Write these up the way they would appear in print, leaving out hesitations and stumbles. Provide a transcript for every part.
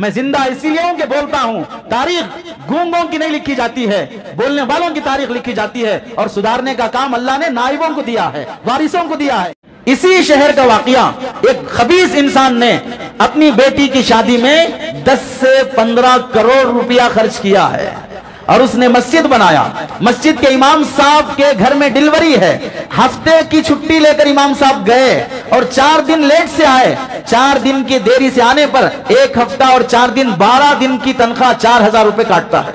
میں زندہ اسی لیے ہوں کہ بولتا ہوں. تاریخ گونگوں کی نہیں لکھی جاتی ہے، بولنے والوں کی تاریخ لکھی جاتی ہے، اور سدھارنے کا کام اللہ نے نائبوں کو دیا ہے، وارثوں کو دیا ہے. اسی شہر کا واقعہ، ایک خبیث انسان نے اپنی بیٹی کی شادی میں 10 سے 15 کروڑ روپیہ خرچ کیا ہے، اور اس نے مسجد بنایا. مسجد کے امام صاحب کے گھر میں ڈیلیوری ہے، ہفتے کی چھٹی لے کر امام صاحب گئے اور 4 دن لیٹ سے آئے. 4 دن کی دیری سے آنے پر 1 ہفتہ اور 4 دن 12 دن کی تنخواہ 4000 روپے کاٹتا ہے.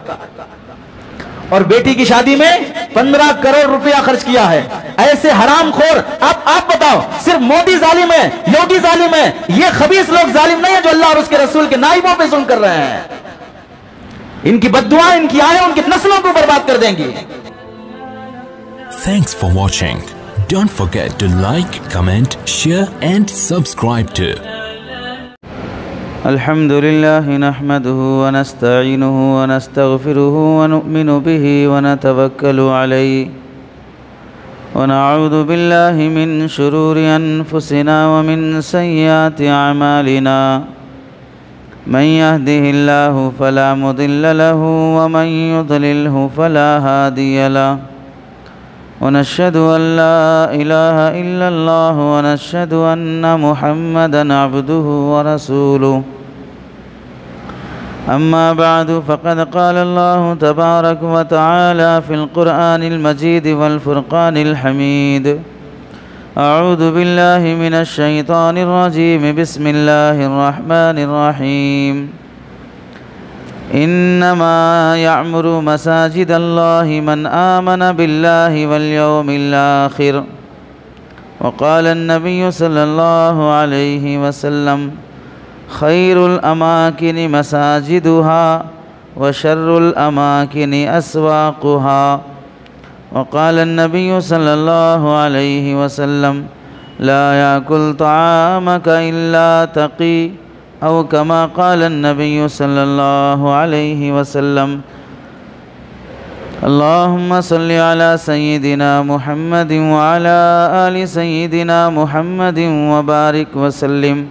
اور بیٹی کی شادی میں 15 کروڑ روپیہ خرچ کیا ہے. ایسے حرام خور. آپ بتاؤ، صرف مودی ظالم ہے، یوگی ظالم ہے، یہ خبیث لوگ ظالم نہیں ہیں جو اللہ اور اس کے رسول کے نائبوں پہ ظلم کر رہے ہیں. ان کی بددعائیں، ان کی آییں ان کی نسلوں کو برباد کر دیں گی. Thanks for watching. Don't forget to like, comment, share and subscribe to. الحمد لله نحمده ونستعينه ونستغفره ونؤمن به ونتوكل عليه ونعوذ بالله من شرور أنفسنا ومن سيئات أعمالنا من يهده الله فلا مضل له ومن يضلله فلا هادي له ونشهد أن لا إله إلا الله ونشهد أن محمدًا عبده ورسوله. أما بعد فقد قال الله تبارك وتعالى في القرآن المجيد والفرقان الحميد. أعوذ بالله من الشيطان الرجيم. بسم الله الرحمن الرحيم. إنما يعمر مساجد الله من آمن بالله واليوم الآخر. وقال النبي صلى الله عليه وسلم خير الأماكن مساجدها وشر الأماكن أسواقها. وقال النبي صلى الله عليه وسلم لا يأكل طعامك إلا تقي، أو كما قال النبي صلى الله عليه وسلم. اللهم صل على سيدنا محمد وعلى آل سيدنا محمد وبارك وسلم.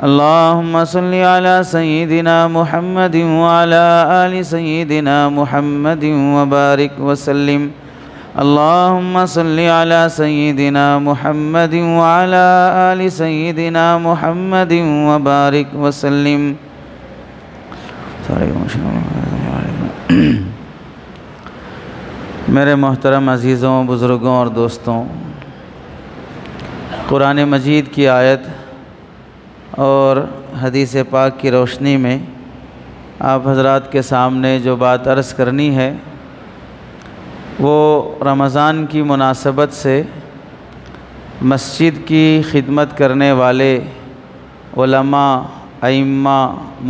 اللهم صل على سيدنا محمد وعلى آل سيدنا محمد وبارك وسلم. اللهم صل على سيدنا محمد وعلى آل سيدنا محمد وبارك وسلم. میرے محترم عزیزوں، بزرگوں اور دوستوں، قرآن مجید کی آیت اور حدیث پاک کی روشنی میں آپ حضرات کے سامنے جو بات عرض کرنی ہے وہ رمضان کی مناسبت سے مسجد کی خدمت کرنے والے علماء، ائمہ،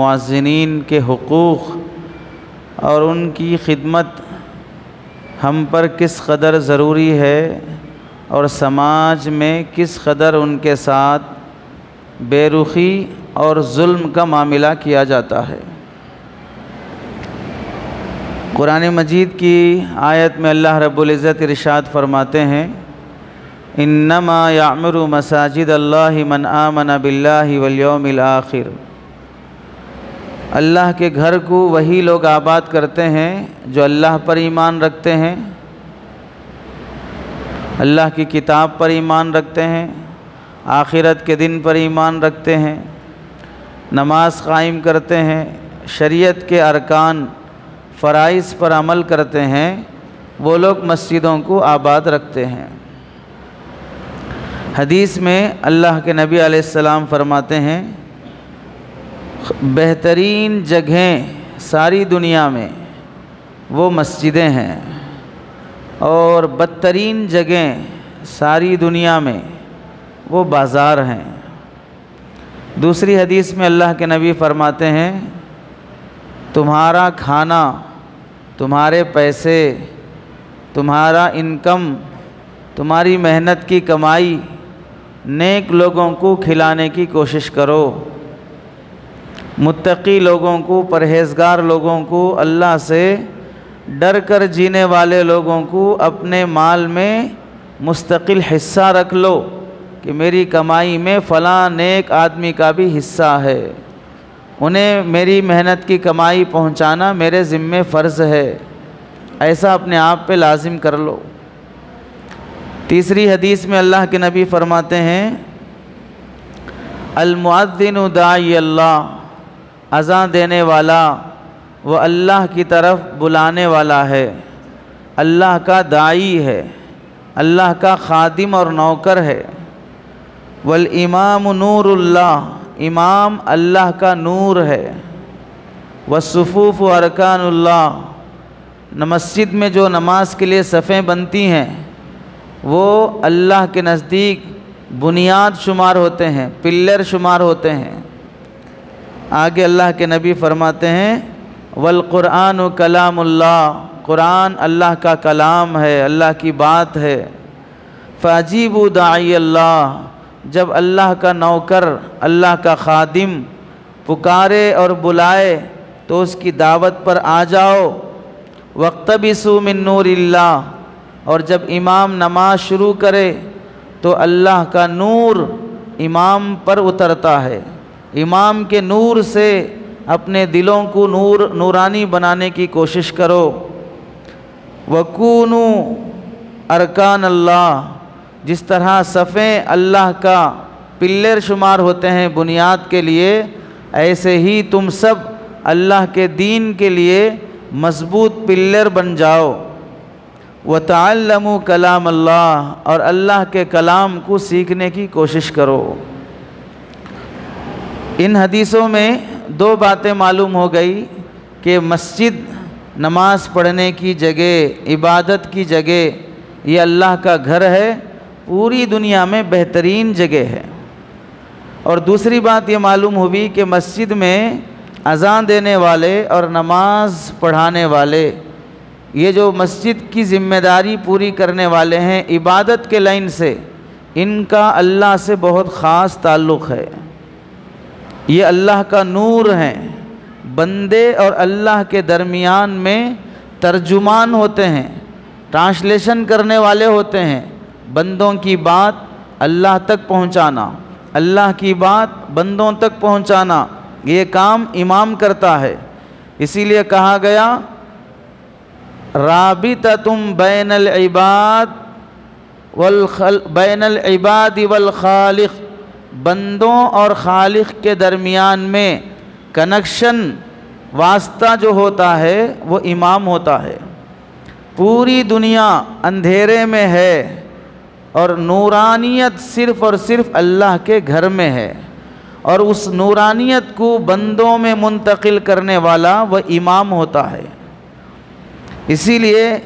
مؤذنین کے حقوق اور ان کی خدمت ہم پر کس قدر ضروری ہے اور سماج میں کس قدر ان کے ساتھ بے رخی اور ظلم کا معاملہ کیا جاتا ہے. قرآن مجید کی آیت میں اللہ رب العزت ارشاد فرماتے ہیں انما یعمر مساجد اللہ من آمن باللہ والیوم الآخر. اللہ کے گھر کو وہی لوگ آباد کرتے ہیں جو اللہ پر ایمان رکھتے ہیں، اللہ کی کتاب پر ایمان رکھتے ہیں، آخرت کے دن پر ایمان رکھتے ہیں، نماز قائم کرتے ہیں، شریعت کے ارکان فرائض پر عمل کرتے ہیں. وہ لوگ مسجدوں کو آباد رکھتے ہیں. حدیث میں اللہ کے نبی علیہ السلام فرماتے ہیں بہترین جگہیں ساری دنیا میں وہ مسجدیں ہیں، اور بدترین جگہیں ساری دنیا میں وہ بازار ہیں. دوسری حدیث میں اللہ کے نبی فرماتے ہیں تمہارا کھانا، تمہارے پیسے، تمہارا انکم، تمہاری محنت کی کمائی نیک لوگوں کو کھلانے کی کوشش کرو. متقی لوگوں کو، پرہیزگار لوگوں کو، اللہ سے ڈر کر جینے والے لوگوں کو اپنے مال میں مستقل حصہ رکھ لو کہ میری کمائی میں فلاں نیک آدمی کا بھی حصہ ہے. انہیں میری محنت کی کمائی پہنچانا میرے ذمے فرض ہے، ایسا اپنے آپ پہ لازم کر لو۔ تیسری حدیث میں اللہ کے نبی فرماتے ہیں المؤذن داعی اللہ، اذان دینے والا وہ اللہ کی طرف بلانے والا ہے، اللہ کا داعی ہے، اللہ کا خادم اور نوکر ہے۔ والامام نور اللہ، امام اللہ کا نور ہے۔ والصفوف ارکان اللہ، مسجد میں جو نماز کے لیے صفیں بنتی ہیں وہ اللہ کے نزدیک بنیاد شمار ہوتے ہیں، پلر شمار ہوتے ہیں۔ آگے اللہ کے نبی فرماتے ہیں والقرآن کلام اللہ، قرآن اللہ کا کلام ہے، اللہ کی بات ہے۔ فاجیبوا داعی اللہ، جب اللہ کا نوکر، اللہ کا خادم پکارے اور بلائے تو اس کی دعوت پر آ جاؤ۔ واقتبسوا من نور اللہ، اور جب امام نماز شروع کرے تو اللہ کا نور امام پر اترتا ہے، امام کے نور سے اپنے دلوں کو نورانی بنانے کی کوشش کرو۔ وَكُونُوا ارکان اللہ، جس طرح صفیں اللہ کا پلر شمار ہوتے ہیں بنیاد کے لیے، ایسے ہی تم سب اللہ کے دین کے لیے مضبوط پلر بن جاؤ۔ وَتَعَلَّمُوا کلام اللہ، اور اللہ کے کلام کو سیکھنے کی کوشش کرو۔ ان حدیثوں میں دو باتیں معلوم ہو گئی کہ مسجد نماز پڑھنے کی جگہ، عبادت کی جگہ، یہ اللہ کا گھر ہے، پوری دنیا میں بہترین جگہ ہے۔ اور دوسری بات یہ معلوم ہوئی کہ مسجد میں اذان دینے والے اور نماز پڑھانے والے، یہ جو مسجد کی ذمہ داری پوری کرنے والے ہیں عبادت کے لائن سے، ان کا اللہ سے بہت خاص تعلق ہے۔ یہ اللہ کا نور ہیں، بندے اور اللہ کے درمیان میں ترجمان ہوتے ہیں، ٹرانسلیشن کرنے والے ہوتے ہیں۔ بندوں کی بات اللہ تک پہنچانا، اللہ کی بات بندوں تک پہنچانا، یہ کام امام کرتا ہے۔ اسی لیے کہا گیا رابطۃ بین العباد والخالق، بندوں اور خالق کے درمیان میں کنیکشن، واسطہ جو ہوتا ہے وہ امام ہوتا ہے۔ پوری دنیا اندھیرے میں ہے اور نورانیت صرف اور صرف اللہ کے گھر میں ہے، اور اس نورانیت کو بندوں میں منتقل کرنے والا وہ امام ہوتا ہے۔ اسی لیے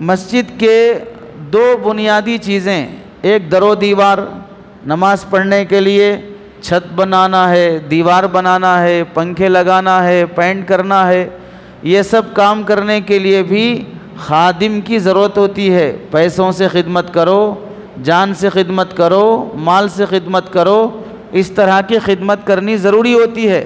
مسجد کے دو بنیادی چیزیں، ایک در و دیوار، نماز پڑھنے کے لیے چھت بنانا ہے، دیوار بنانا ہے، پنکھے لگانا ہے، پینٹ کرنا ہے، یہ سب کام کرنے کے لیے بھی خادم کی ضرورت ہوتی ہے۔ پیسوں سے خدمت کرو، جان سے خدمت کرو، مال سے خدمت کرو، اس طرح کی خدمت کرنی ضروری ہوتی ہے۔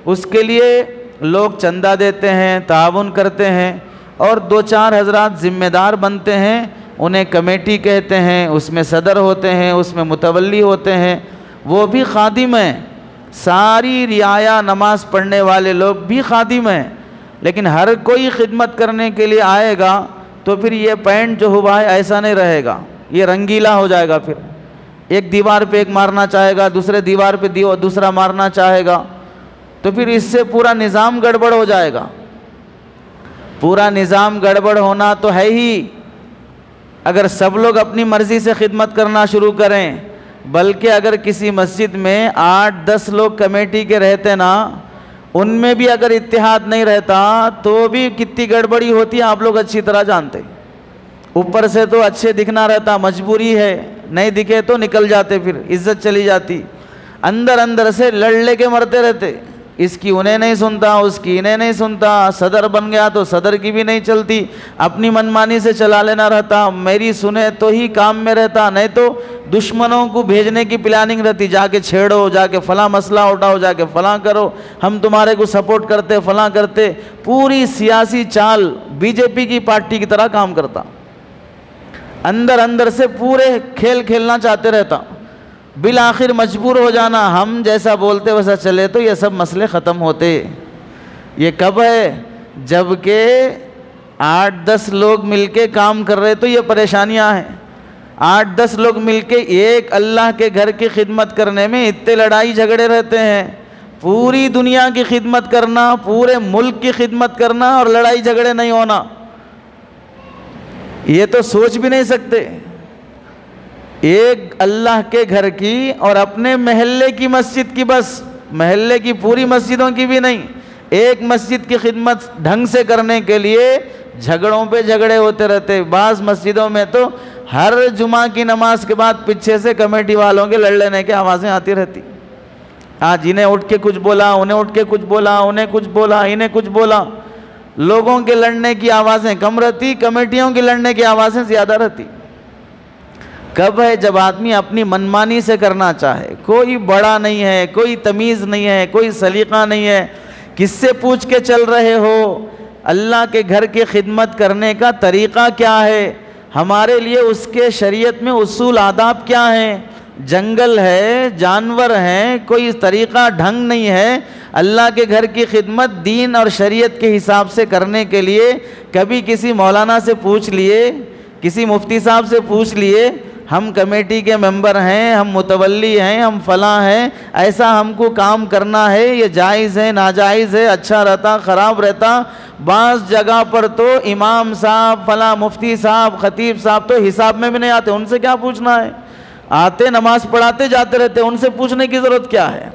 اس کے لیے لوگ چندہ دیتے ہیں، تعاون کرتے ہیں، اور دو چار حضرات ذمہ دار بنتے ہیں، انہیں کمیٹی کہتے ہیں، اس میں صدر ہوتے ہیں، اس میں متولی ہوتے ہیں، وہ بھی خادم ہیں۔ ساری رعایا نماز پڑھنے والے لوگ بھی خادم ہیں، لیکن ہر کوئی خدمت کرنے کے لیے آئے گا تو پھر یہ پینٹ جو ہوا ہے ایسا نہیں رہے گا، یہ رنگیلا ہو جائے گا۔ پھر ایک دیوار پہ ایک مارنا چاہے گا، دوسرے دیوار پہ دوسرا مارنا چاہے گا، تو پھر اس سے پورا نظام گڑبڑ ہو جائے گا۔ پورا نظام گڑبڑ ہونا تو ہے ہی اگر سب لوگ اپنی مرضی سے خدمت کرنا شروع کریں، بلکہ اگر کسی مسجد میں 8-10 لوگ کمیٹی کے رہتے نا، ان میں بھی اگر اتحاد نہیں رہتا تو بھی کتنی گڑبڑی ہوتی ہے آپ لوگ اچھی طرح جانتے۔ اوپر سے تو اچھے دکھنا رہتا، مجبوری ہے، نہیں دکھے تو نکل جاتے، پھر عزت چلی جاتی۔ اندر اندر سے لڑ لے کے مرتے رہتے، اس کی انہیں نہیں سنتا، اس کی انہیں نہیں سنتا، صدر بن گیا تو صدر کی بھی نہیں چلتی، اپنی منمانی سے چلا لینا رہتا، میری سنے تو ہی کام میں رہتا، نہیں تو دشمنوں کو بھیجنے کی پلاننگ رہتی، جا کے چھیڑو، جا کے فلاں مسئلہ اٹھاؤ، جا کے فلاں کرو، ہم تمہارے کو سپورٹ کرتے، فلاں کرتے۔ پوری سیاسی چال بی جے پی کی پارٹی کی طرح کام کرتا، اندر اندر سے پورے کھیل کھیلنا چاہتے رہتا۔ بالآخر مجبور ہو جانا ہم جیسا بولتے ویسا چلے تو یہ سب مسئلے ختم ہوتے۔ یہ کب ہے؟ جب کہ 8-10 لوگ مل کے کام کر رہے تو یہ پریشانیاں ہیں۔ 8-10 لوگ مل کے ایک اللہ کے گھر کی خدمت کرنے میں اتنے لڑائی جھگڑے رہتے ہیں۔ پوری دنیا کی خدمت کرنا، پورے ملک کی خدمت کرنا اور لڑائی جھگڑے نہیں ہونا، یہ تو سوچ بھی نہیں سکتے۔ ایک اللہ کے گھر کی اور اپنے محلے کی مسجد کی، بس محلے کی پوری مسجدوں کی بھی نہیں، ایک مسجد کی خدمت ڈھنگ سے کرنے کے لیے جھگڑوں پہ جھگڑے ہوتے رہتے۔ بعض مسجدوں میں تو ہر جمعہ کی نماز کے بعد پیچھے سے کمیٹی والوں کے لڑ لینے کی آوازیں آتی رہتی۔ آج انہیں اٹھ کے کچھ بولا، انہیں اٹھ کے کچھ بولا، انہیں کچھ بولا، انہیں کچھ بولا۔ لوگوں کے لڑنے کی آوازیں کم رہتی، کمیٹیوں کی لڑنے کی آوازیں زیادہ رہتی۔ کب ہے؟ جب آدمی اپنی منمانی سے کرنا چاہے، کوئی بڑا نہیں ہے، کوئی تمیز نہیں ہے، کوئی سلیقہ نہیں ہے، کس سے پوچھ کے چل رہے ہو؟ اللہ کے گھر کی خدمت کرنے کا طریقہ کیا ہے؟ ہمارے لیے اس کے شریعت میں اصول آداب کیا ہیں؟ جنگل ہے، جانور ہیں، کوئی طریقہ ڈھنگ نہیں ہے۔ اللہ کے گھر کی خدمت دین اور شریعت کے حساب سے کرنے کے لیے کبھی کسی مولانا سے پوچھ لیے، کسی مفتی صاحب سے پوچھ لیے ہم کمیٹی کے ممبر ہیں، ہم متولی ہیں، ہم فلاں ہیں، ایسا ہم کو کام کرنا ہے، یہ جائز ہے ناجائز ہے، اچھا رہتا خراب رہتا؟ بعض جگہ پر تو امام صاحب، فلاں مفتی صاحب، خطیب صاحب تو حساب میں بھی نہیں آتے، ان سے کیا پوچھنا ہے؟ آتے نماز پڑھاتے جاتے رہتے، ان سے پوچھنے کی ضرورت کیا ہے؟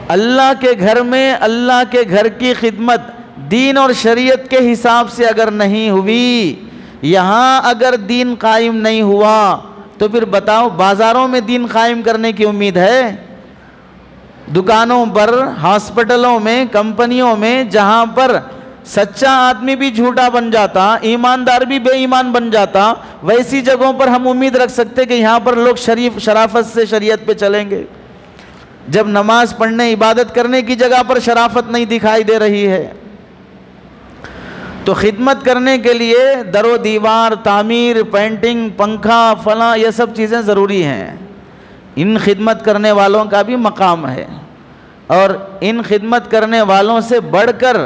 اللہ کے گھر میں اللہ کے گھر کی خدمت دین اور شریعت کے حساب سے اگر نہیں ہوئی، یہاں اگر دین قائم نہیں ہوا تو پھر بتاؤ بازاروں میں دین قائم کرنے کی امید ہے؟ دکانوں پر، ہاسپٹلوں میں، کمپنیوں میں، جہاں پر سچا آدمی بھی جھوٹا بن جاتا، ایماندار بھی بے ایمان بن جاتا، ویسی جگہوں پر ہم امید رکھ سکتے کہ یہاں پر لوگ شرافت سے شریعت پہ چلیں گے؟ جب نماز پڑھنے عبادت کرنے کی جگہ پر شرافت نہیں دکھائی دے رہی ہے، تو خدمت کرنے کے لیے در و دیوار، تعمیر، پینٹنگ، پنکھا، فلاں، یہ سب چیزیں ضروری ہیں۔ ان خدمت کرنے والوں کا بھی مقام ہے، اور ان خدمت کرنے والوں سے بڑھ کر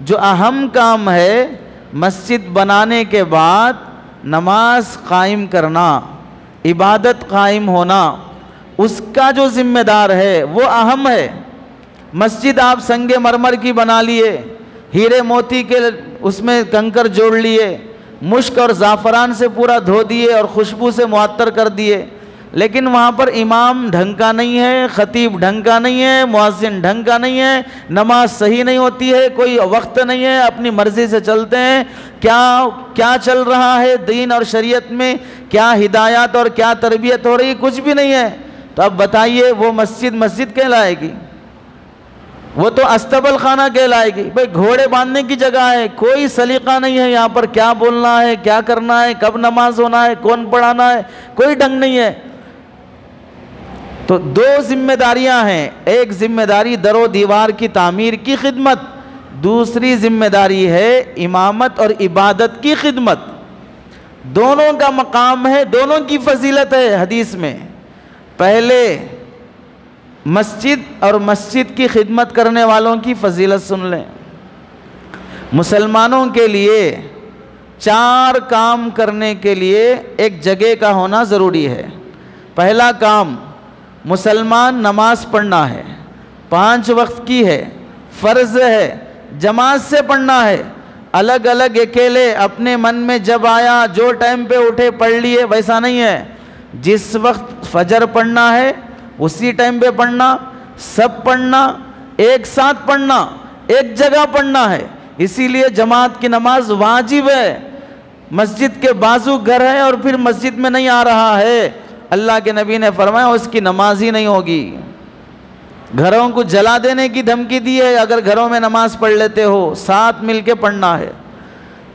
جو اہم کام ہے، مسجد بنانے کے بعد نماز قائم کرنا، عبادت قائم ہونا، اس کا جو ذمہ دار ہے وہ اہم ہے۔ مسجد آپ سنگ مرمر کی بنا لیے، ہیرے موتی کے اس میں کنکر جوڑ لیے، مشک اور زعفران سے پورا دھو دیے اور خوشبو سے معطر کر دیے، لیکن وہاں پر امام ڈھنگ کا نہیں ہے، خطیب ڈھنگ کا نہیں ہے، مؤذن ڈھنگ کا نہیں ہے، نماز صحیح نہیں ہوتی ہے، کوئی وقت نہیں ہے، اپنی مرضی سے چلتے ہیں، کیا چل رہا ہے دین اور شریعت میں، کیا ہدایات اور کیا تربیت ہو رہی ہے، کچھ بھی نہیں ہے، تو اب بتائیے وہ مسجد کہلائے گی؟ وہ تو استبل خانہ کہلائے گی۔ بھئی گھوڑے باندھنے کی جگہ ہے، کوئی سلیقہ نہیں ہے یہاں پر، کیا بولنا ہے، کیا کرنا ہے، کب نماز ہونا ہے، کون پڑھانا ہے، کوئی ڈھنگ نہیں ہے۔ تو دو ذمہ داریاں ہیں، ایک ذمہ داری در و دیوار کی تعمیر کی خدمت، دوسری ذمہ داری ہے امامت اور عبادت کی خدمت۔ دونوں کا مقام ہے، دونوں کی فضیلت ہے حدیث میں۔ پہلے مسجد اور مسجد کی خدمت کرنے والوں کی فضیلت سن لیں۔ مسلمانوں کے لیے 4 کام کرنے کے لیے ایک جگہ کا ہونا ضروری ہے۔ پہلا کام، مسلمان نماز پڑھنا ہے، 5 وقت کی ہے، فرض ہے، جماعت سے پڑھنا ہے۔ الگ الگ اکیلے اپنے من میں جب آیا جو ٹائم پہ اٹھے پڑھ لیے، ویسا نہیں ہے۔ جس وقت فجر پڑھنا ہے اسی ٹائم پہ پڑھنا، سب پڑھنا، ایک ساتھ پڑھنا، ایک جگہ پڑھنا ہے۔ اسی لیے جماعت کی نماز واجب ہے۔ مسجد کے بازو گھر ہے اور پھر مسجد میں نہیں آ رہا ہے، اللہ کے نبی نے فرمایا اس کی نماز ہی نہیں ہوگی۔ گھروں کو جلا دینے کی دھمکی دی ہے اگر گھروں میں نماز پڑھ لیتے ہو، ساتھ مل کے پڑھنا ہے۔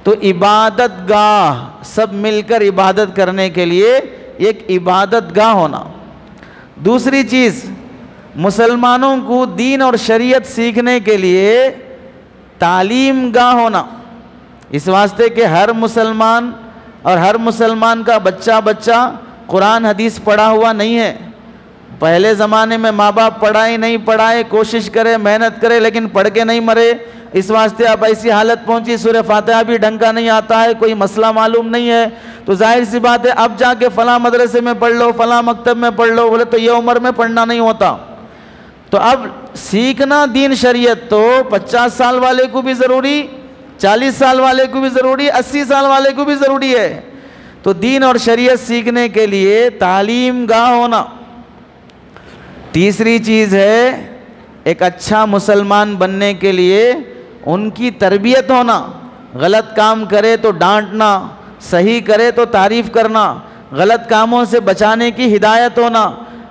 تو عبادت گاہ، سب مل کر عبادت کرنے کے لیے ایک عبادت گاہ ہونا۔ دوسری چیز، مسلمانوں کو دین اور شریعت سیکھنے کے لیے تعلیم گاہ ہونا، اس واسطے کہ ہر مسلمان اور ہر مسلمان کا بچہ قرآن حدیث پڑھا ہوا نہیں ہے. پہلے زمانے میں ماں باپ پڑھائے نہیں پڑھائے، کوشش کرے محنت کرے لیکن پڑھ کے نہیں مرے، اس واسطے اب ایسی حالت پہنچی سورہ فاتحہ بھی ڈھنگ کا نہیں آتا ہے، کوئی مسئلہ معلوم نہیں ہے، تو ظاہر سی بات ہے اب جا کے فلاں مدرسے میں پڑھ لو، فلاں مکتب میں پڑھ لو، بولے تو یہ عمر میں پڑھنا نہیں ہوتا. تو اب سیکھنا دین شریعت تو 50 سال والے کو بھی ضروری، 40 سال والے کو بھی ضروری، 80 سال والے کو بھی ضروری ہے. تو دین اور شریعت سیکھنے کے لیے تعلیم گاہ ہونا. تیسری چیز ہے ایک اچھا مسلمان بننے کے لیے ان کی تربیت ہونا. غلط کام کرے تو ڈانٹنا، صحیح کرے تو تعریف کرنا، غلط کاموں سے بچانے کی ہدایت ہونا،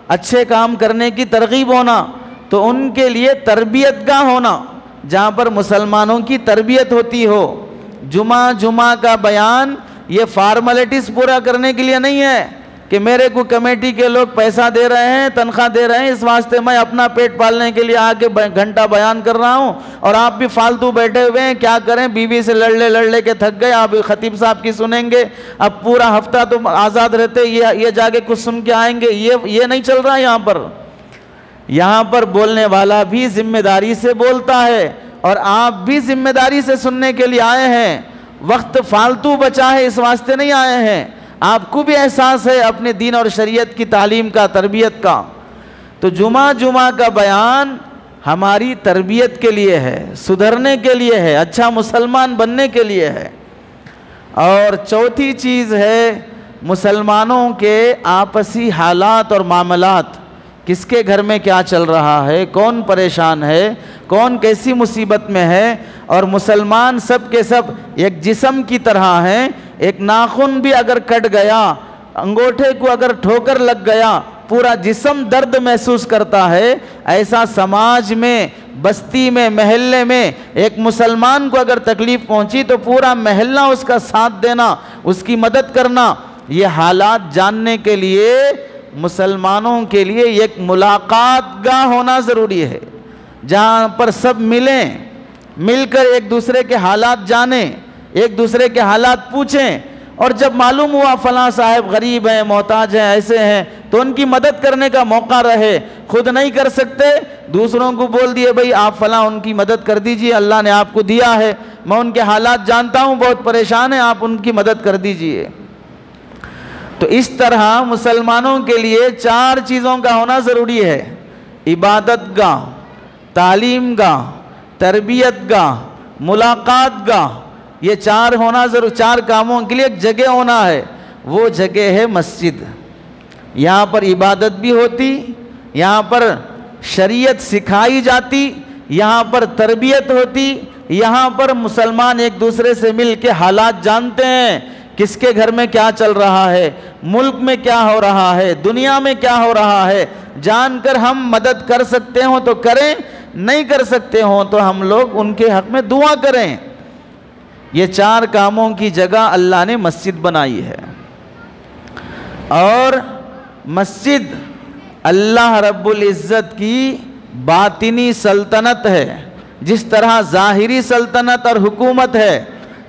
اچھے کام کرنے کی ترغیب ہونا. تو ان کے لیے تربیت گاہ ہونا جہاں پر مسلمانوں کی تربیت ہوتی ہو. جمعہ کا بیان یہ فارمیلٹیز پورا کرنے کے لیے نہیں ہے کہ میرے کو کمیٹی کے لوگ پیسہ دے رہے ہیں، تنخواہ دے رہے ہیں، اس واسطے میں اپنا پیٹ پالنے کے لیے آگے گھنٹہ بیان کر رہا ہوں اور آپ بھی فالتو بیٹھے ہوئے ہیں، کیا کریں، بیوی سے لڑ کے تھک گئے، آپ خطیب صاحب کی سنیں گے، اب پورا ہفتہ تو آزاد رہتے، یہ جا کے کچھ سن کے آئیں گے. یہ نہیں چل رہا یہاں پر. یہاں پر بولنے والا بھی ذمہ داری سے بولتا ہے اور آپ بھی ذمہ داری سے سننے کے لیے آئے ہیں. وقت فالتو بچا ہے اس واسطے نہیں آئے ہیں. آپ کو بھی احساس ہے اپنے دین اور شریعت کی تعلیم کا، تربیت کا. تو جمعہ کا بیان ہماری تربیت کے لیے ہے، سدھرنے کے لیے ہے، اچھا مسلمان بننے کے لیے ہے. اور چوتھی چیز ہے مسلمانوں کے آپسی حالات اور معاملات. کس کے گھر میں کیا چل رہا ہے، کون پریشان ہے، کون کیسی مصیبت میں ہے. اور مسلمان سب کے سب ایک جسم کی طرح ہیں. ایک ناخن بھی اگر کٹ گیا، انگوٹھے کو اگر ٹھوکر لگ گیا، پورا جسم درد محسوس کرتا ہے. ایسا سماج میں، بستی میں، محلے میں ایک مسلمان کو اگر تکلیف پہنچی تو پورا محلہ اس کا ساتھ دینا، اس کی مدد کرنا. یہ حالات جاننے کے لیے مسلمانوں کے لیے ایک ملاقات گاہ ہونا ضروری ہے جہاں پر سب ملیں، مل کر ایک دوسرے کے حالات جانیں، ایک دوسرے کے حالات پوچھیں. اور جب معلوم ہوا فلاں صاحب غریب ہیں، محتاج ہیں، ایسے ہیں، تو ان کی مدد کرنے کا موقع رہے. خود نہیں کر سکتے، دوسروں کو بول دیے بھئی آپ فلاں ان کی مدد کر دیجئے، اللہ نے آپ کو دیا ہے، میں ان کے حالات جانتا ہوں، بہت پریشان ہیں، آپ ان کی مدد کر دیجئے. تو اس طرح مسلمانوں کے لیے 4 چیزوں کا ہونا ضروری ہے: عبادت گاہ، تعلیم گاہ، تربیت گاہ، ملاقات گاہ. یہ 4 ہونا ضرور. 4 کاموں کے لیے ایک جگہ ہونا ہے. وہ جگہ ہے مسجد. یہاں پر عبادت بھی ہوتی، یہاں پر شریعت سکھائی جاتی، یہاں پر تربیت ہوتی، یہاں پر مسلمان ایک دوسرے سے مل کے حالات جانتے ہیں، کس کے گھر میں کیا چل رہا ہے، ملک میں کیا ہو رہا ہے، دنیا میں کیا ہو رہا ہے. جان کر ہم مدد کر سکتے ہوں تو کریں، نہیں کر سکتے ہوں تو ہم لوگ ان کے حق میں دعا کریں. یہ 4 کاموں کی جگہ اللہ نے مسجد بنائی ہے. اور مسجد اللہ رب العزت کی باطنی سلطنت ہے. جس طرح ظاہری سلطنت اور حکومت ہے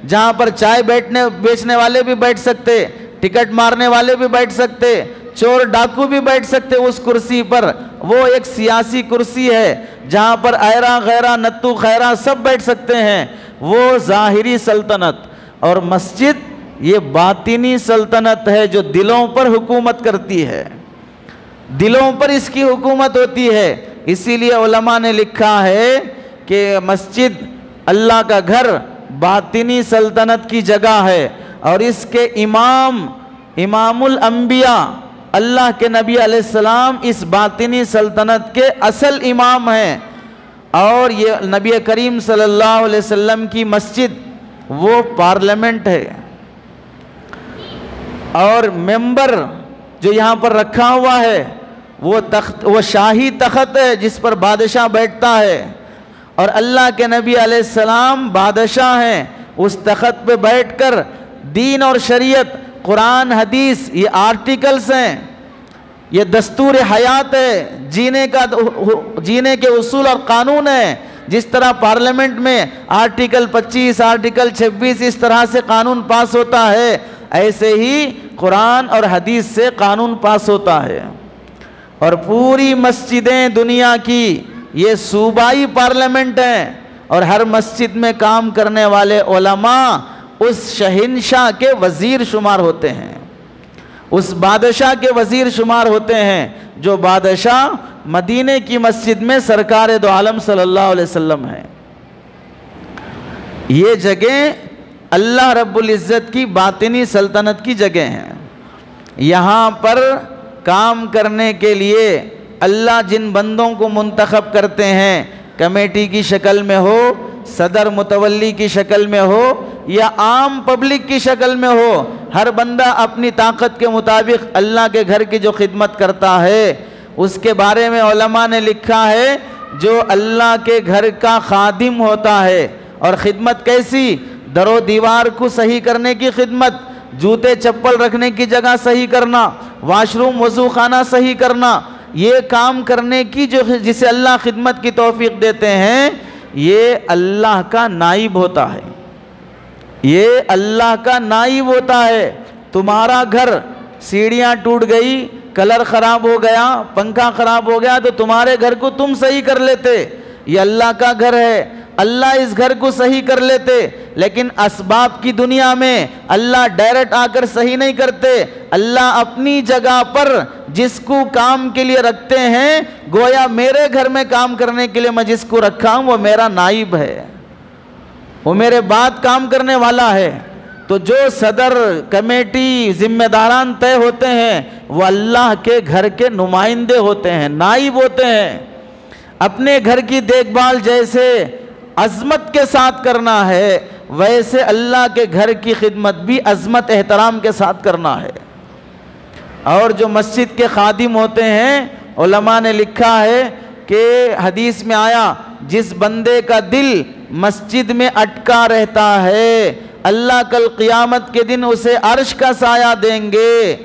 جہاں پر چائے بیچنے والے بھی بیٹھ سکتے، ٹکٹ مارنے والے بھی بیٹھ سکتے، چور ڈاکو بھی بیٹھ سکتے اس کرسی پر، وہ ایک سیاسی کرسی ہے جہاں پر ایرا غیرہ نتو خیرہ سب بیٹھ سکتے ہیں. وہ ظاہری سلطنت. اور مسجد یہ باطنی سلطنت ہے جو دلوں پر حکومت کرتی ہے، دلوں پر اس کی حکومت ہوتی ہے. اسی لیے علماء نے لکھا ہے کہ مسجد اللہ کا گھر باطنی سلطنت کی جگہ ہے اور اس کے امام الانبیاء اللہ کے نبی علیہ السلام اس باطنی سلطنت کے اصل امام ہیں. اور یہ نبی کریم صلی اللہ علیہ وسلم کی مسجد وہ پارلیمنٹ ہے. اور ممبر جو یہاں پر رکھا ہوا ہے وہ شاہی تخت ہے جس پر بادشاہ بیٹھتا ہے. اور اللہ کے نبی علیہ السلام بادشاہ ہیں. اس تخت پہ بیٹھ کر دین اور شریعت، قرآن حدیث یہ آرٹیکلز ہیں، یہ دستور حیات ہے، جینے کے اصول اور قانون ہیں. جس طرح پارلیمنٹ میں آرٹیکل 25 آرٹیکل 26 اس طرح سے قانون پاس ہوتا ہے، ایسے ہی قرآن اور حدیث سے قانون پاس ہوتا ہے، اور پوری مسجدیں دنیا کی یہ صوبائی پارلیمنٹ ہیں، اور ہر مسجد میں کام کرنے والے علماء اس شہنشاہ کے وزیر شمار ہوتے ہیں، اس بادشاہ کے وزیر شمار ہوتے ہیں، جو بادشاہ مدینے کی مسجد میں سرکار دو عالم صلی اللہ علیہ وسلم ہیں۔ یہ جگہ اللہ رب العزت کی باطنی سلطنت کی جگہ ہیں۔ یہاں پر کام کرنے کے لیے اللہ جن بندوں کو منتخب کرتے ہیں، کمیٹی کی شکل میں ہو، صدر متولی کی شکل میں ہو، یا عام پبلک کی شکل میں ہو، ہر بندہ اپنی طاقت کے مطابق اللہ کے گھر کی جو خدمت کرتا ہے، اس کے بارے میں علماء نے لکھا ہے جو اللہ کے گھر کا خادم ہوتا ہے، اور خدمت کیسی؟ در و دیوار کو صحیح کرنے کی خدمت، جوتے چپل رکھنے کی جگہ صحیح کرنا، واش روم وضو خانہ صحیح کرنا، یہ کام کرنے کی جسے اللہ خدمت کی توفیق دیتے ہیں، یہ اللہ کا نائب ہوتا ہے، یہ اللہ کا نائب ہوتا ہے۔ تمہارا گھر سیڑھیاں ٹوٹ گئی، کلر خراب ہو گیا، پنکھا خراب ہو گیا، تو تمہارے گھر کو تم صحیح کر لیتے، یہ اللہ کا گھر ہے، اللہ اس گھر کو صحیح کر لیتے۔ لیکن اسباب کی دنیا میں اللہ ڈائریکٹ آ کر صحیح نہیں کرتے، اللہ اپنی جگہ پر جس کو کام کے لیے رکھتے ہیں، گویا میرے گھر میں کام کرنے کے لیے میں جس کو رکھا ہوں وہ میرا نائب ہے، وہ میرے بعد کام کرنے والا ہے۔ تو جو صدر، کمیٹی، ذمہ داران طے ہوتے ہیں، وہ اللہ کے گھر کے نمائندے ہوتے ہیں، نائب ہوتے ہیں۔ اپنے گھر کی دیکھ بھال جیسے عظمت کے ساتھ کرنا ہے، ویسے اللہ کے گھر کی خدمت بھی عظمت احترام کے ساتھ کرنا ہے۔ اور جو مسجد کے خادم ہوتے ہیں، علماء نے لکھا ہے کہ حدیث میں آیا، جس بندے کا دل مسجد میں اٹکا رہتا ہے، اللہ کل قیامت کے دن اسے عرش کا سایہ دیں گے،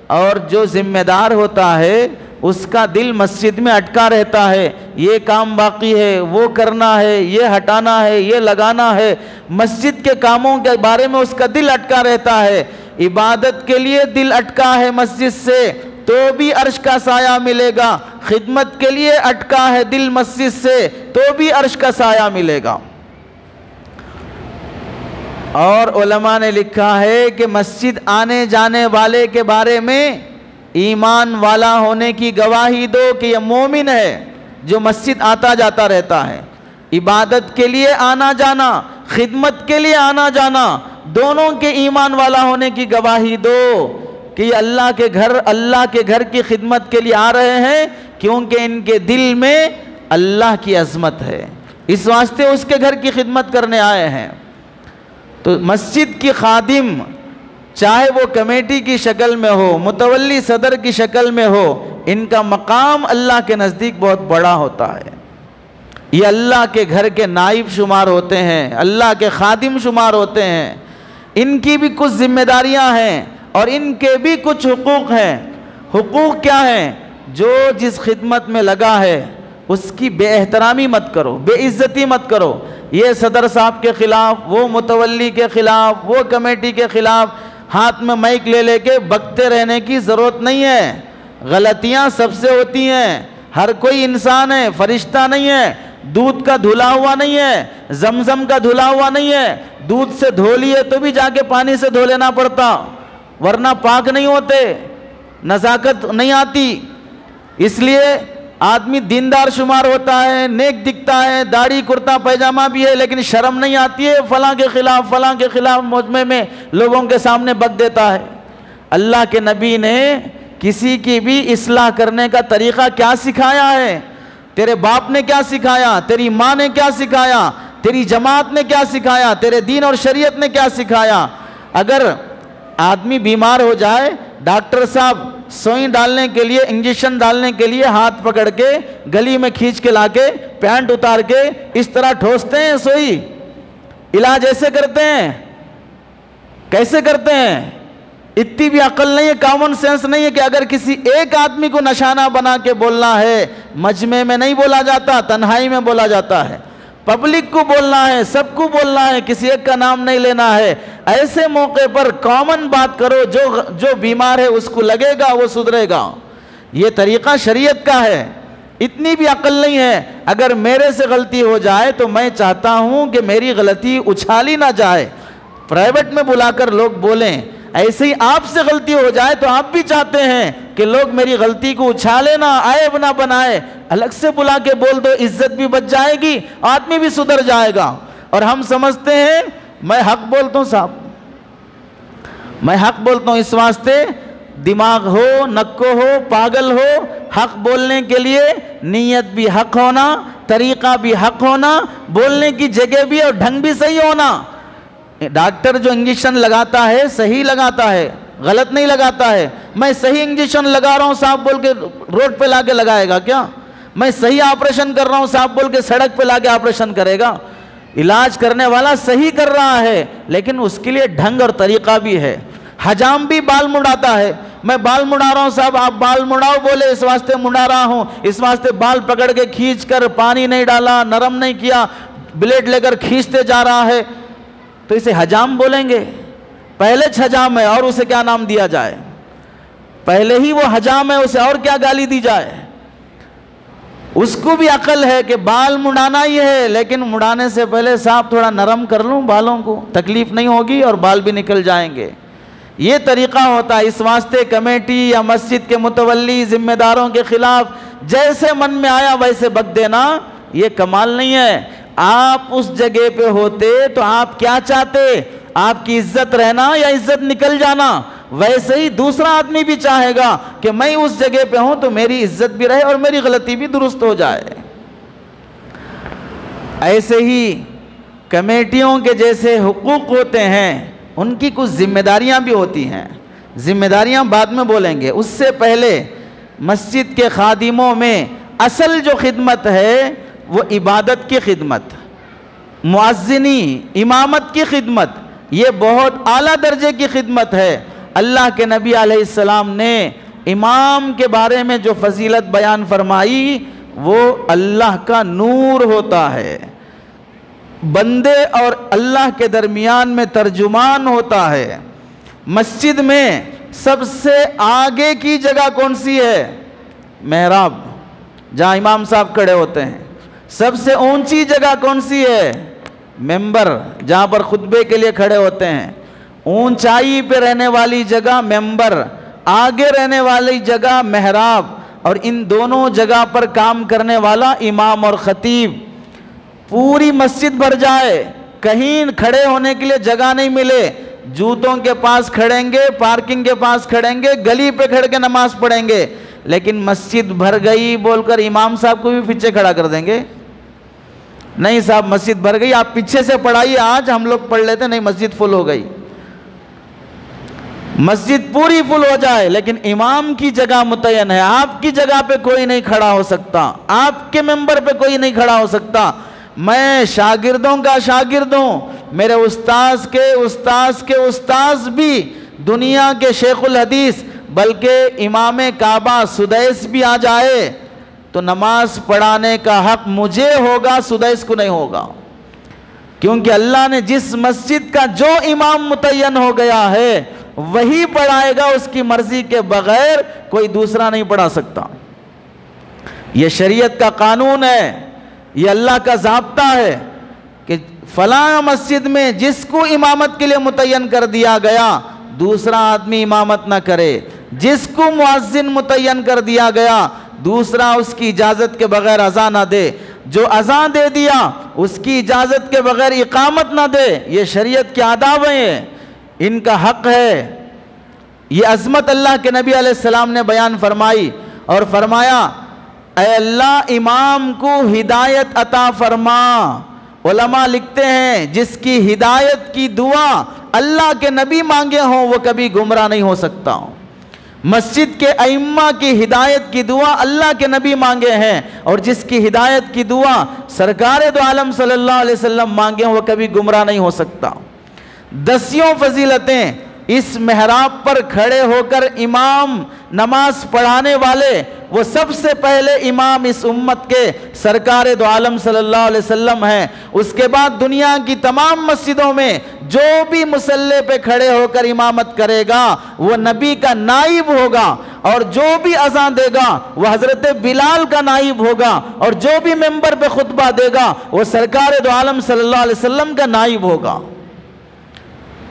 اور جو ذمہ دار ہوتا ہے اس کا دل مسجد میں اٹکا رہتا ہے، یہ کام باقی ہے، وہ کرنا ہے، یہ ہٹانا ہے، یہ لگانا ہے، مسجد کے کاموں کے بارے میں اس کا دل اٹکا رہتا ہے، عبادت کے لیے دل اٹکا ہے مسجد سے تو بھی عرش کا سایہ ملے گا، خدمت کے لیے اٹکا ہے دل مسجد سے تو بھی عرش کا سایہ ملے گا۔ اور علماء نے لکھا ہے کہ مسجد آنے جانے والے کے بارے میں ایمان والا ہونے کی گواہی دو کہ یہ مومن ہے جو مسجد آتا جاتا رہتا ہے، عبادت کے لیے آنا جانا، خدمت کے لیے آنا جانا، دونوں کے ایمان والا ہونے کی گواہی دو کہ یہ اللہ کے گھر کی خدمت کے لیے آ رہے ہیں، کیونکہ ان کے دل میں اللہ کی عظمت ہے، اس واسطے اس کے گھر کی خدمت کرنے آئے ہیں۔ تو مسجد کی خادم چاہے وہ کمیٹی کی شکل میں ہو، متولی صدر کی شکل میں ہو، ان کا مقام اللہ کے نزدیک بہت بڑا ہوتا ہے، یہ اللہ کے گھر کے نائب شمار ہوتے ہیں، اللہ کے خادم شمار ہوتے ہیں، ان کی بھی کچھ ذمہ داریاں ہیں اور ان کے بھی کچھ حقوق ہیں۔ حقوق کیا ہیں؟ جو جس خدمت میں لگا ہے اس کی بے احترامی مت کرو، بے عزتی مت کرو، یہ صدر صاحب کے خلاف، وہ متولی کے خلاف، وہ کمیٹی کے خلاف ہاتھ میں مائک لے لے کے بکتے رہنے کی ضرورت نہیں ہے۔ غلطیاں سب سے ہوتی ہیں، ہر کوئی انسان ہے، فرشتہ نہیں ہے، دودھ کا دھلا ہوا نہیں ہے، زمزم کا دھلا ہوا نہیں ہے، دودھ سے دھو لیے تو بھی جا کے پانی سے دھو لینا پڑتا، ورنہ پاک نہیں ہوتے، نزاکت نہیں آتی۔ اس لیے آدمی دیندار شمار ہوتا ہے، نیک دکھتا ہے، داڑھی کرتا پیجامہ بھی ہے، لیکن شرم نہیں آتی ہے، فلاں کے خلاف مجمع میں لوگوں کے سامنے بک دیتا ہے۔ اللہ کے نبی نے کسی کی بھی اصلاح کرنے کا طریقہ کیا سکھایا ہے؟ تیرے باپ نے کیا سکھایا؟ تیری ماں نے کیا سکھایا؟ تیری جماعت نے کیا سکھایا؟ تیرے دین اور شریعت نے کیا سکھایا؟ اگر آدمی بیمار ہو جائے، ڈاکٹر صاحب سوئی ڈالنے کے لیے، انجیکشن ڈالنے کے لیے ہاتھ پکڑ کے گلی میں کھینچ کے لا کے پینٹ اتار کے اس طرح ٹھوستے ہیں، سوئی علاج ایسے کرتے ہیں؟ کیسے کرتے ہیں؟ اتنی بھی عقل نہیں ہے، کامن سینس نہیں ہے کہ اگر کسی ایک آدمی کو نشانہ بنا کے بولنا ہے، مجمع میں نہیں بولا جاتا، تنہائی میں بولا جاتا ہے، پبلک کو بولنا ہے، سب کو بولنا ہے، کسی ایک کا نام نہیں لینا ہے۔ ایسے موقع پر کامن بات کرو، جو بیمار ہے اس کو لگے گا وہ سدھرے گا۔ یہ طریقہ شریعت کا ہے۔ اتنی بھی عقل نہیں ہے، اگر میرے سے غلطی ہو جائے تو میں چاہتا ہوں کہ میری غلطی اچھالی نہ جائے، پرائیویٹ میں بلا کر لوگ بولیں۔ ایسے ہی آپ سے غلطی ہو جائے تو آپ بھی چاہتے ہیں کہ لوگ میری غلطی کو اچھالے نہ، عیب نہ بنائے، الگ سے بلا کے بول دو، عزت بھی بچ جائے گی، آدمی بھی سدھر جائے گا۔ اور ہم سمجھتے ہیں میں حق بولتا ہوں صاحب، میں حق بولتا ہوں، اس واسطے دماغ ہو، نکو ہو، پاگل ہو، حق بولنے کے لیے نیت بھی حق ہونا، طریقہ بھی حق ہونا، بولنے کی جگہ بھی اور ڈھنگ بھی صحیح ہونا۔ ڈاکٹر جو انجیکشن لگاتا ہے صحیح لگاتا ہے، غلط نہیں لگاتا ہے۔ میں صحیح انجیکشن لگا رہا ہوں صاحب بول کے روڈ پہ لا کے لگائے گا کیا؟ میں صحیح آپریشن کر رہا ہوں صاحب بول کے سڑک پہ لا کے آپریشن کرے گا؟ علاج کرنے والا صحیح کر رہا ہے، لیکن اس کے لیے ڈھنگ اور طریقہ بھی ہے۔ حجام بھی بال مڑاتا ہے، میں بال مڑا رہا ہوں صاحب، آپ بال مڑاؤ بولے، اس واسطے مڑا رہا ہوں، اس واسطے بال پکڑ کے کھینچ کر پانی نہیں ڈالا، نرم نہیں کیا، بلیڈ لے کر کھینچتے جا رہا ہے، تو اسے حجام بولیں گے؟ پہلے حجام ہے اور اسے کیا نام دیا جائے؟ پہلے ہی وہ حجام ہے، اسے اور کیا گالی دی جائے؟ اس کو بھی عقل ہے کہ بال مڑانا ہی ہے، لیکن مڑانے سے پہلے صاحب تھوڑا نرم کر لوں بالوں کو، تکلیف نہیں ہوگی اور بال بھی نکل جائیں گے۔ یہ طریقہ ہوتا ہے۔ اس واسطے کمیٹی یا مسجد کے متولی ذمہ داروں کے خلاف جیسے من میں آیا ویسے بک دینا یہ کمال نہیں ہے۔ آپ اس جگہ پہ ہوتے تو آپ کیا چاہتے؟ آپ کی عزت رہنا یا عزت نکل جانا؟ ویسے ہی دوسرا آدمی بھی چاہے گا کہ میں اس جگہ پہ ہوں تو میری عزت بھی رہے اور میری غلطی بھی درست ہو جائے۔ ایسے ہی کمیٹیوں کے جیسے حقوق ہوتے ہیں، ان کی کچھ ذمہ داریاں بھی ہوتی ہیں۔ ذمہ داریاں بعد میں بولیں گے، اس سے پہلے مسجد کے خادموں میں اصل جو خدمت ہے وہ عبادت کی خدمت، مؤذنی، امامت کی خدمت، یہ بہت اعلیٰ درجے کی خدمت ہے۔ اللہ کے نبی علیہ السلام نے امام کے بارے میں جو فضیلت بیان فرمائی وہ اللہ کا نور ہوتا ہے، بندے اور اللہ کے درمیان میں ترجمان ہوتا ہے۔ مسجد میں سب سے آگے کی جگہ کون سی ہے؟ محراب، جہاں امام صاحب کھڑے ہوتے ہیں۔ سب سے اونچی جگہ کون سی ہے؟ ممبر، جہاں پر خطبے کے لیے کھڑے ہوتے ہیں۔ اونچائی پہ رہنے والی جگہ ممبر، آگے رہنے والی جگہ محراب، اور ان دونوں جگہ پر کام کرنے والا امام اور خطیب۔ پوری مسجد بھر جائے، کہیں کھڑے ہونے کے لیے جگہ نہیں ملے، جوتوں کے پاس کھڑیں گے، پارکنگ کے پاس کھڑیں گے، گلی پہ کھڑ کے نماز پڑھیں گے، لیکن مسجد بھر گئی بول کر امام صاحب کو بھی پیچھے کھڑا کر دیں گے؟ نہیں صاحب مسجد بھر گئی، آپ پیچھے سے پڑھائیے، آج ہم لوگ پڑھ لیتے، نہیں مسجد فل ہو گئی۔ مسجد پوری فل ہو جائے لیکن امام کی جگہ متعین ہے، آپ کی جگہ پہ کوئی نہیں کھڑا ہو سکتا، آپ کے ممبر پہ کوئی نہیں کھڑا ہو سکتا۔ میں شاگردوں کا شاگرد ہوں، میرے استاذ کے استاذ کے استاذ بھی دنیا کے شیخ الحدیث بلکہ امام کعبہ سدیس بھی آ جائے تو نماز پڑھانے کا حق مجھے ہوگا، سدیس کو نہیں ہوگا، کیونکہ اللہ نے جس مسجد کا جو امام متعین ہو گیا ہے وہی پڑھائے گا، اس کی مرضی کے بغیر کوئی دوسرا نہیں پڑھا سکتا۔ یہ شریعت کا قانون ہے، یہ اللہ کا ضابطہ ہے کہ فلاں مسجد میں جس کو امامت کے لیے متعین کر دیا گیا دوسرا آدمی امامت نہ کرے، جس کو مؤذن متعین کر دیا گیا دوسرا اس کی اجازت کے بغیر اذان نہ دے، جو اذان دے دیا اس کی اجازت کے بغیر اقامت نہ دے۔ یہ شریعت کے آداب ہیں، ان کا حق ہے۔ یہ عظمت اللہ کے نبی علیہ السلام نے بیان فرمائی اور فرمایا اے اللہ امام کو ہدایت عطا فرما۔ علماء لکھتے ہیں جس کی ہدایت کی دعا اللہ کے نبی مانگے ہوں وہ کبھی گمراہ نہیں ہو سکتا۔ مسجد کے ائمہ کی ہدایت کی دعا اللہ کے نبی مانگے ہیں، اور جس کی ہدایت کی دعا سرکار دو عالم صلی اللہ علیہ وسلم مانگے ہوں وہ کبھی گمراہ نہیں ہو سکتا۔ دسیوں فضیلتیں اس محراب پر کھڑے ہو کر امام نماز پڑھانے والے وہ سب سے پہلے امام اس امت کے سرکار دو عالم صلی اللہ علیہ وسلم ہیں۔ اس کے بعد دنیا کی تمام مسجدوں میں جو بھی مصلی پہ کھڑے ہو کر امامت کرے گا وہ نبی کا نائب ہوگا، اور جو بھی اذان دے گا وہ حضرت بلال کا نائب ہوگا، اور جو بھی ممبر پہ خطبہ دے گا وہ سرکار دو عالم صلی اللہ علیہ وسلم کا نائب ہوگا۔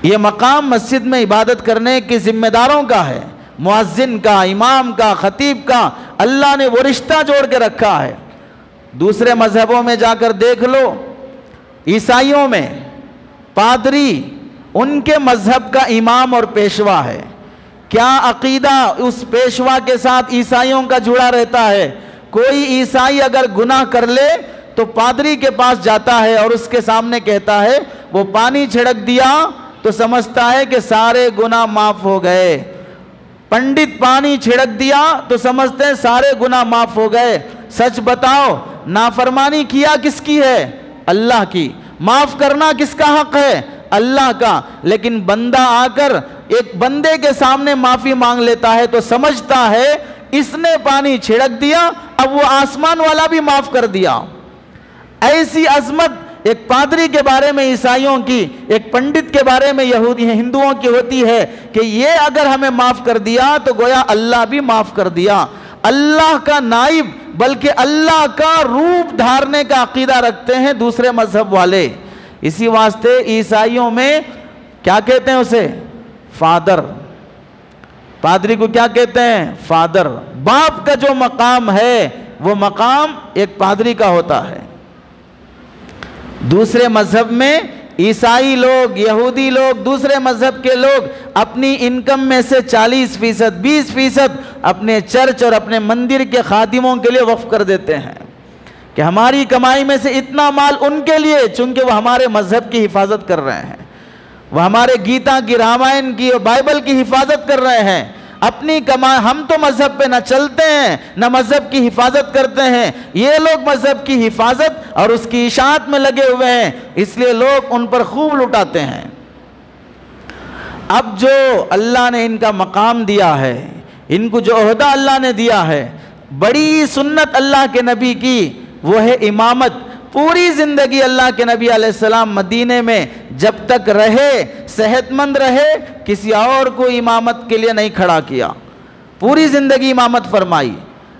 یہ مقام مسجد میں عبادت کرنے کی ذمہ داروں کا ہے، مؤذن کا، امام کا، خطیب کا، اللہ نے وہ رشتہ جوڑ کے رکھا ہے۔ دوسرے مذہبوں میں جا کر دیکھ لو، عیسائیوں میں پادری ان کے مذہب کا امام اور پیشوا ہے۔ کیا عقیدہ اس پیشوا کے ساتھ عیسائیوں کا جڑا رہتا ہے؟ کوئی عیسائی اگر گناہ کر لے تو پادری کے پاس جاتا ہے اور اس کے سامنے کہتا ہے، وہ پانی چھڑک دیا تو سمجھتا ہے کہ سارے گناہ معاف ہو گئے، پنڈت پانی چھڑک دیا تو سمجھتے ہیں سارے گناہ معاف ہو گئے۔ سچ بتاؤ، نافرمانی کیا کس کی ہے؟ اللہ کی۔ معاف کرنا کس کا حق ہے؟ اللہ کا۔ لیکن بندہ آ کر ایک بندے کے سامنے معافی مانگ لیتا ہے تو سمجھتا ہے اس نے پانی چھڑک دیا، اب وہ آسمان والا بھی معاف کر دیا۔ ایسی عظمت ایک پادری کے بارے میں عیسائیوں کی، ایک پنڈت کے بارے میں ہندوؤں کی ہوتی ہے کہ یہ اگر ہمیں معاف کر دیا تو گویا اللہ بھی معاف کر دیا۔ اللہ کا نائب بلکہ اللہ کا روپ دھارنے کا عقیدہ رکھتے ہیں دوسرے مذہب والے۔ اسی واسطے عیسائیوں میں کیا کہتے ہیں اسے؟ فادر۔ پادری کو کیا کہتے ہیں؟ فادر۔ باپ کا جو مقام ہے وہ مقام ایک پادری کا ہوتا ہے۔ دوسرے مذہب میں عیسائی لوگ، یہودی لوگ، دوسرے مذہب کے لوگ اپنی انکم میں سے 40%، 20% اپنے چرچ اور اپنے مندر کے خادموں کے لیے وقف کر دیتے ہیں کہ ہماری کمائی میں سے اتنا مال ان کے لیے، چونکہ وہ ہمارے مذہب کی حفاظت کر رہے ہیں، وہ ہمارے گیتا کی، رامائن کی اور بائبل کی حفاظت کر رہے ہیں۔ اپنی کمائی، ہم تو مذہب پہ نہ چلتے ہیں نہ مذہب کی حفاظت کرتے ہیں، یہ لوگ مذہب کی حفاظت اور اس کی اشاعت میں لگے ہوئے ہیں، اس لیے لوگ ان پر خوب لٹاتے ہیں۔ اب جو اللہ نے ان کا مقام دیا ہے، ان کو جو عہدہ اللہ نے دیا ہے، بڑی سنت اللہ کے نبی کی وہ ہے امامت۔ پوری زندگی اللہ کے نبی علیہ السلام مدینے میں جب تک رہے، صحت مند رہے، کسی اور کو امامت کے لیے نہیں کھڑا کیا، پوری زندگی امامت فرمائی۔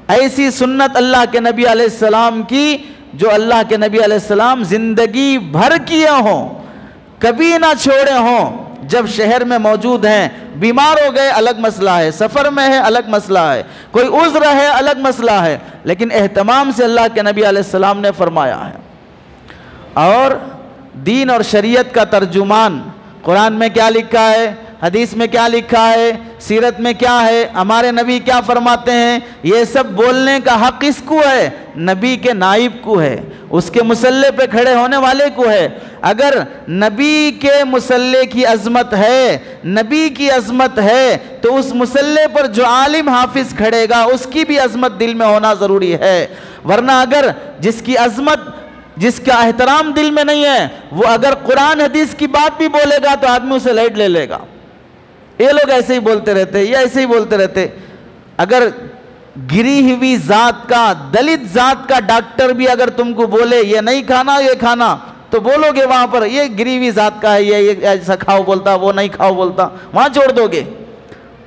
ایسی سنت اللہ کے نبی علیہ السلام کی جو اللہ کے نبی علیہ السلام زندگی بھر کیے ہوں، کبھی نہ چھوڑے ہوں۔ جب شہر میں موجود ہیں، بیمار ہو گئے الگ مسئلہ ہے، سفر میں ہے الگ مسئلہ ہے، کوئی عذر ہے الگ مسئلہ ہے، لیکن اہتمام سے اللہ کے نبی علیہ السلام نے فرمایا ہے۔ اور دین اور شریعت کا ترجمان، قرآن میں کیا لکھا ہے، حدیث میں کیا لکھا ہے، سیرت میں کیا ہے، ہمارے نبی کیا فرماتے ہیں، یہ سب بولنے کا حق اس کو ہے، نبی کے نائب کو ہے، اس کے مصلی پہ کھڑے ہونے والے کو ہے۔ اگر نبی کے مصلی کی عظمت ہے، نبی کی عظمت ہے، تو اس مصلی پر جو عالم حافظ کھڑے گا اس کی بھی عظمت دل میں ہونا ضروری ہے۔ ورنہ اگر جس کی عظمت، جس کا احترام دل میں نہیں ہے، وہ اگر قرآن حدیث کی بات بھی بولے گا تو آدمی اسے لائٹ لے لے گا۔ یہ لوگ ایسے ہی بولتے رہتے، یہ ایسے ہی بولتے رہتے۔ اگر گری ہوئی ذات کا، دلت ذات کا ڈاکٹر بھی اگر تم کو بولے یہ نہیں کھانا یہ کھانا، تو بولو گے وہاں پر یہ گری ہوئی ذات کا ہے، یہ ایسا کھاؤ بولتا، وہ نہیں کھاؤ بولتا، وہاں چھوڑ دو گے۔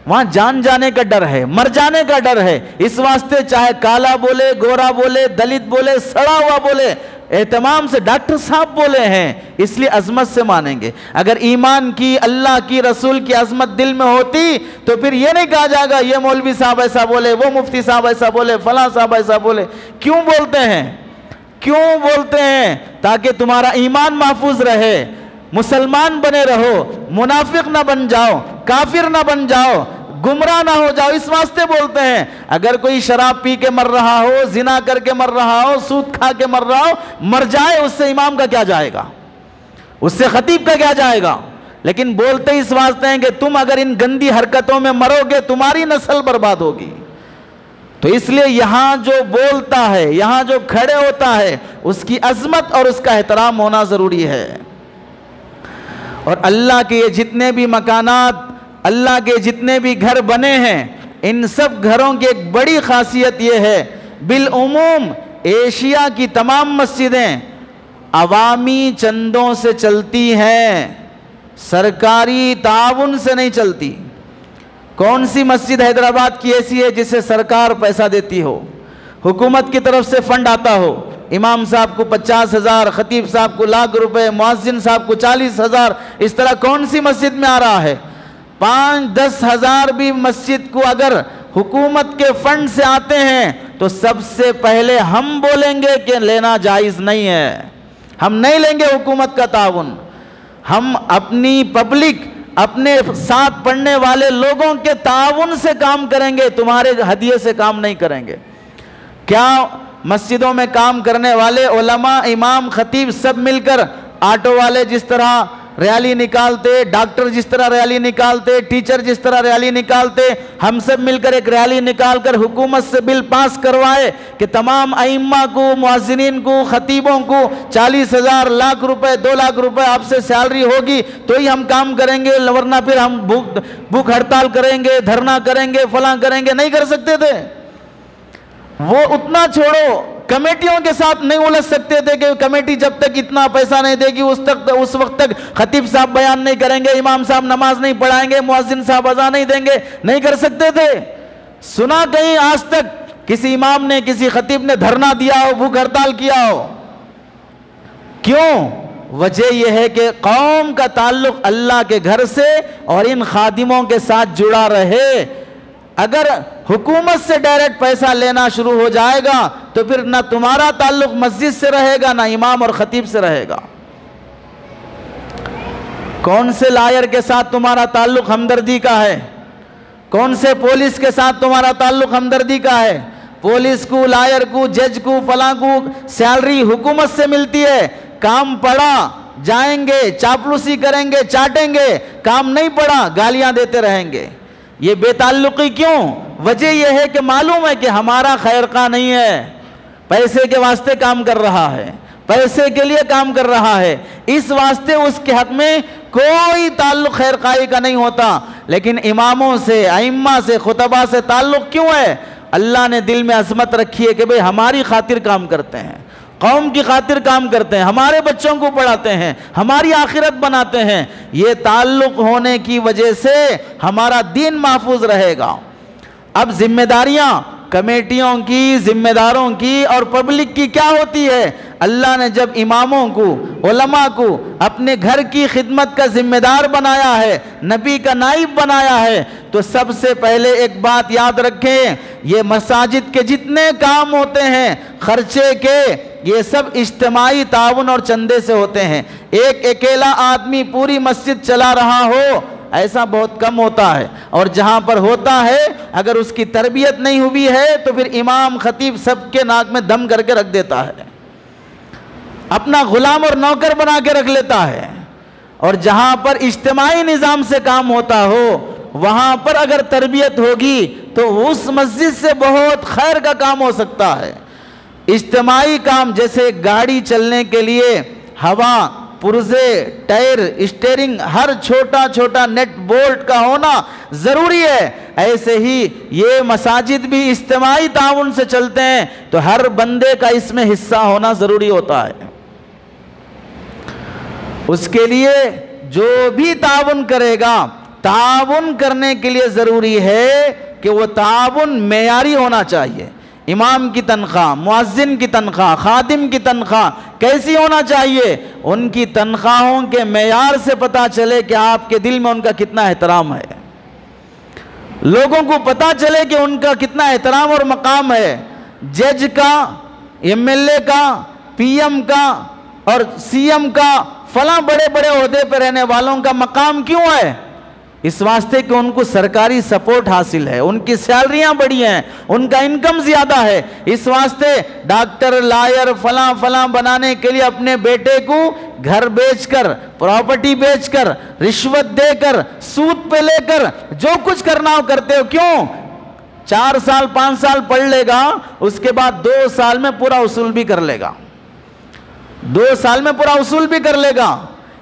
وہاں جان جانے کا ڈر ہے، مر جانے کا ڈر ہے، اس واسطے چاہے کالا بولے، گورا بولے، دلت بولے، سڑا ہوا بولے، اہتمام سے ڈاکٹر صاحب بولے ہیں، اس لیے عظمت سے مانیں گے۔ اگر ایمان کی، اللہ کی، رسول کی عظمت دل میں ہوتی تو پھر یہ نہیں کہا جائے گا یہ مولوی صاحب ایسا بولے، وہ مفتی صاحب ایسا بولے، فلاں صاحب ایسا بولے۔ کیوں بولتے ہیں؟ کیوں بولتے ہیں؟ تاکہ تمہارا ایمان محفوظ رہے، مسلمان بنے رہو، منافق نہ بن جاؤ، کافر نہ بن جاؤ، گمراہ نہ ہو جاؤ، اس واسطے بولتے ہیں۔ اگر کوئی شراب پی کے مر رہا ہو، زنا کر کے مر رہا ہو، سود کھا کے مر رہا ہو، مر جائے، اس سے امام کا کیا جائے گا، اس سے خطیب کا کیا جائے گا؟ لیکن بولتے اس واسطے ہیں کہ تم اگر ان گندی حرکتوں میں مرو گے تمہاری نسل برباد ہوگی۔ تو اس لیے یہاں جو بولتا ہے، یہاں جو کھڑے ہوتا ہے، اس کی عظمت اور اس کا احترام ہونا ضروری ہے۔ اور اللہ کے یہ جتنے بھی مکانات، اللہ کے جتنے بھی گھر بنے ہیں، ان سب گھروں کی ایک بڑی خاصیت یہ ہے، بالعموم ایشیا کی تمام مسجدیں عوامی چندوں سے چلتی ہیں، سرکاری تعاون سے نہیں چلتی۔ کون سی مسجد حیدرآباد کی ایسی ہے جسے سرکار پیسہ دیتی ہو، حکومت کی طرف سے فنڈ آتا ہو، امام صاحب کو 50,000، خطیب صاحب کو ₹1,00,000، مؤذن صاحب کو 40,000، اس طرح کون سی مسجد میں آ رہا ہے؟ 5-10 ہزار بھی مسجد کو اگر حکومت کے فنڈ سے آتے ہیں تو سب سے پہلے ہم بولیں گے کہ لینا جائز نہیں ہے، ہم نہیں لیں گے حکومت کا تعاون، ہم اپنی پبلک، اپنے ساتھ پڑھنے والے لوگوں کے تعاون سے کام کریں گے، تمہارے ہدیے سے کام نہیں کریں گے۔ کیا مسجدوں میں کام کرنے والے علماء، امام، خطیب سب مل کر آٹو والے جس طرح ریلی نکالتے، ڈاکٹر جس طرح ریلی نکالتے، ٹیچر جس طرح ریلی نکالتے، ہم سب مل کر ایک ریلی نکال کر حکومت سے بل پاس کروائے کہ تمام ائمہ کو، مؤذنین کو، خطیبوں کو 40,000، ₹1,00,000، ₹2,00,000 آپ سے سیلری ہوگی تو ہی ہم کام کریں گے، ورنہ پھر ہم بھوک ہڑتال کریں گے، دھرنا کریں گے، فلاں کریں گے؟ نہیں کر سکتے تھے۔ وہ اتنا چھوڑو، کمیٹیوں کے ساتھ نہیں الجھ سکتے تھے کہ کمیٹی جب تک اتنا پیسہ نہیں دے گی اس وقت تک خطیب صاحب بیان نہیں کریں گے، امام صاحب نماز نہیں پڑھائیں گے، مؤذن صاحب اذان نہیں دیں گے؟ نہیں کر سکتے تھے۔ سنا کہیں آج تک کسی امام نے، کسی خطیب نے دھرنا دیا ہو، بھوک ہڑتال کیا ہو؟ کیوں؟ وجہ یہ ہے کہ قوم کا تعلق اللہ کے گھر سے اور ان خادموں کے ساتھ جڑا رہے۔ اگر حکومت سے ڈائریکٹ پیسہ لینا شروع ہو جائے گا تو پھر نہ تمہارا تعلق مسجد سے رہے گا، نہ امام اور خطیب سے رہے گا۔ کون سے لائر کے ساتھ تمہارا تعلق ہمدردی کا ہے؟ کون سے پولیس کے ساتھ تمہارا تعلق ہمدردی کا ہے؟ پولیس کو، لائر کو، جج کو، فلاں کو سیلری حکومت سے ملتی ہے، کام پڑا جائیں گے، چاپلوسی کریں گے، چاٹیں گے، کام نہیں پڑا گالیاں دیتے رہیں گے۔ یہ بے تعلقی کیوں؟ وجہ یہ ہے کہ معلوم ہے کہ ہمارا خیر خواہ نہیں ہے، پیسے کے واسطے کام کر رہا ہے، پیسے کے لیے کام کر رہا ہے، اس واسطے اس کے حق میں کوئی تعلق خیر خواہی کا نہیں ہوتا۔ لیکن اماموں سے، ائمہ سے، خطبہ سے تعلق کیوں ہے؟ اللہ نے دل میں عظمت رکھی ہے کہ بھئی ہماری خاطر کام کرتے ہیں، قوم کی خاطر کام کرتے ہیں، ہمارے بچوں کو پڑھاتے ہیں، ہماری آخرت بناتے ہیں۔ یہ تعلق ہونے کی وجہ سے ہمارا دین محفوظ رہے گا۔ اب ذمہ داریاں کمیٹیوں کی، ذمہ داروں کی اور پبلک کی کیا ہوتی ہے؟ اللہ نے جب اماموں کو، علماء کو اپنے گھر کی خدمت کا ذمہ دار بنایا ہے، نبی کا نائب بنایا ہے، تو سب سے پہلے ایک بات یاد رکھیں، یہ مساجد کے جتنے کام ہوتے ہیں خرچے کے، یہ سب اجتماعی تعاون اور چندے سے ہوتے ہیں۔ ایک اکیلا آدمی پوری مسجد چلا رہا ہو ایسا بہت کم ہوتا ہے، اور جہاں پر ہوتا ہے اگر اس کی تربیت نہیں ہوئی ہے تو پھر امام، خطیب سب کے ناک میں دم کر کے رکھ دیتا ہے، اپنا غلام اور نوکر بنا کے رکھ لیتا ہے۔ اور جہاں پر اجتماعی نظام سے کام ہوتا ہو وہاں پر اگر تربیت ہوگی تو اس مسجد سے بہت خیر کا کام ہو سکتا ہے۔ اجتماعی کام جیسے گاڑی چلنے کے لیے ہوا، پرزے، ٹائر، اسٹیئرنگ، ہر چھوٹا چھوٹا نیٹ بولٹ کا ہونا ضروری ہے، ایسے ہی یہ مساجد بھی اجتماعی تعاون سے چلتے ہیں تو ہر بندے کا اس میں حصہ ہونا ضروری ہوتا ہے۔ اس کے لیے جو بھی تعاون کرے گا، تعاون کرنے کے لیے ضروری ہے کہ وہ تعاون معیاری ہونا چاہیے۔ امام کی تنخواہ، مؤذن کی تنخواہ، خادم کی تنخواہ کیسی ہونا چاہیے؟ ان کی تنخواہوں کے معیار سے پتہ چلے کہ آپ کے دل میں ان کا کتنا احترام ہے، لوگوں کو پتہ چلے کہ ان کا کتنا احترام اور مقام ہے۔ جج کا، ایم ایل اے کا، پی ایم کا اور سی ایم کا، فلاں بڑے بڑے عہدے پہ رہنے والوں کا مقام کیوں ہے؟ اس واسطے کہ ان کو سرکاری سپورٹ حاصل ہے، ان کی سیلریاں بڑی ہیں، ان کا انکم زیادہ ہے۔ اس واسطے ڈاکٹر، لائر، فلاں فلاں بنانے کے لیے اپنے بیٹے کو گھر بیچ کر، پراپرٹی بیچ کر، رشوت دے کر، سود پہ لے کر جو کچھ کرنا ہو کرتے ہو۔ کیوں؟ 4 سال 5 سال پڑھ لے گا، اس کے بعد 2 سال میں پورا اصول بھی کر لے گا، 2 سال میں پورا اصول بھی کر لے گا۔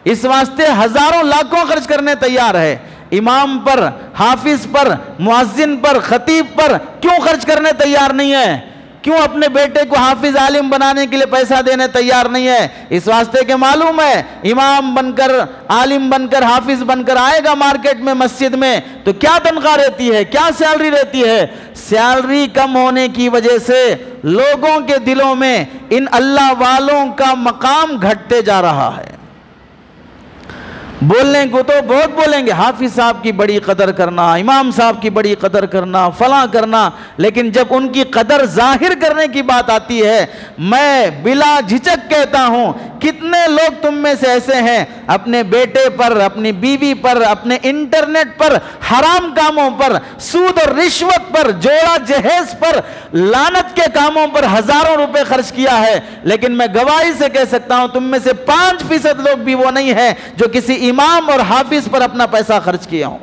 اس واسطے ہزاروں لاکھوں خرچ کرنے تیار ہے۔ امام پر، حافظ پر، مؤذن پر، خطیب پر کیوں خرچ کرنے تیار نہیں ہے؟ کیوں اپنے بیٹے کو حافظ عالم بنانے کے لیے پیسہ دینے تیار نہیں ہے؟ اس واسطے کہ معلوم ہے امام بن کر، عالم بن کر، حافظ بن کر آئے گا مارکیٹ میں، مسجد میں، تو کیا تنخواہ رہتی ہے، کیا سیلری رہتی ہے؟ سیلری کم ہونے کی وجہ سے لوگوں کے دلوں میں ان اللہ والوں کا مقام گھٹتے جا رہا ہے۔ بولنے کو تو بہت بولیں گے، حافظ صاحب کی بڑی قدر کرنا، امام صاحب کی بڑی قدر کرنا، فلاں کرنا، لیکن جب ان کی قدر ظاہر کرنے کی بات آتی ہے، میں بلا جھجک کہتا ہوں، کتنے لوگ تم میں سے ایسے ہیں اپنے بیٹے پر، اپنی بیوی پر، اپنے انٹرنیٹ پر، حرام کاموں پر، سود اور رشوت پر، جوڑا جہیز پر، لعنت کے کاموں پر ہزاروں روپے خرچ کیا ہے، لیکن میں گواہی سے کہہ سکتا ہوں تم میں سے 5% لوگ بھی وہ نہیں ہیں جو کسی امام اور حافظ پر اپنا پیسہ خرچ کیا ہوں۔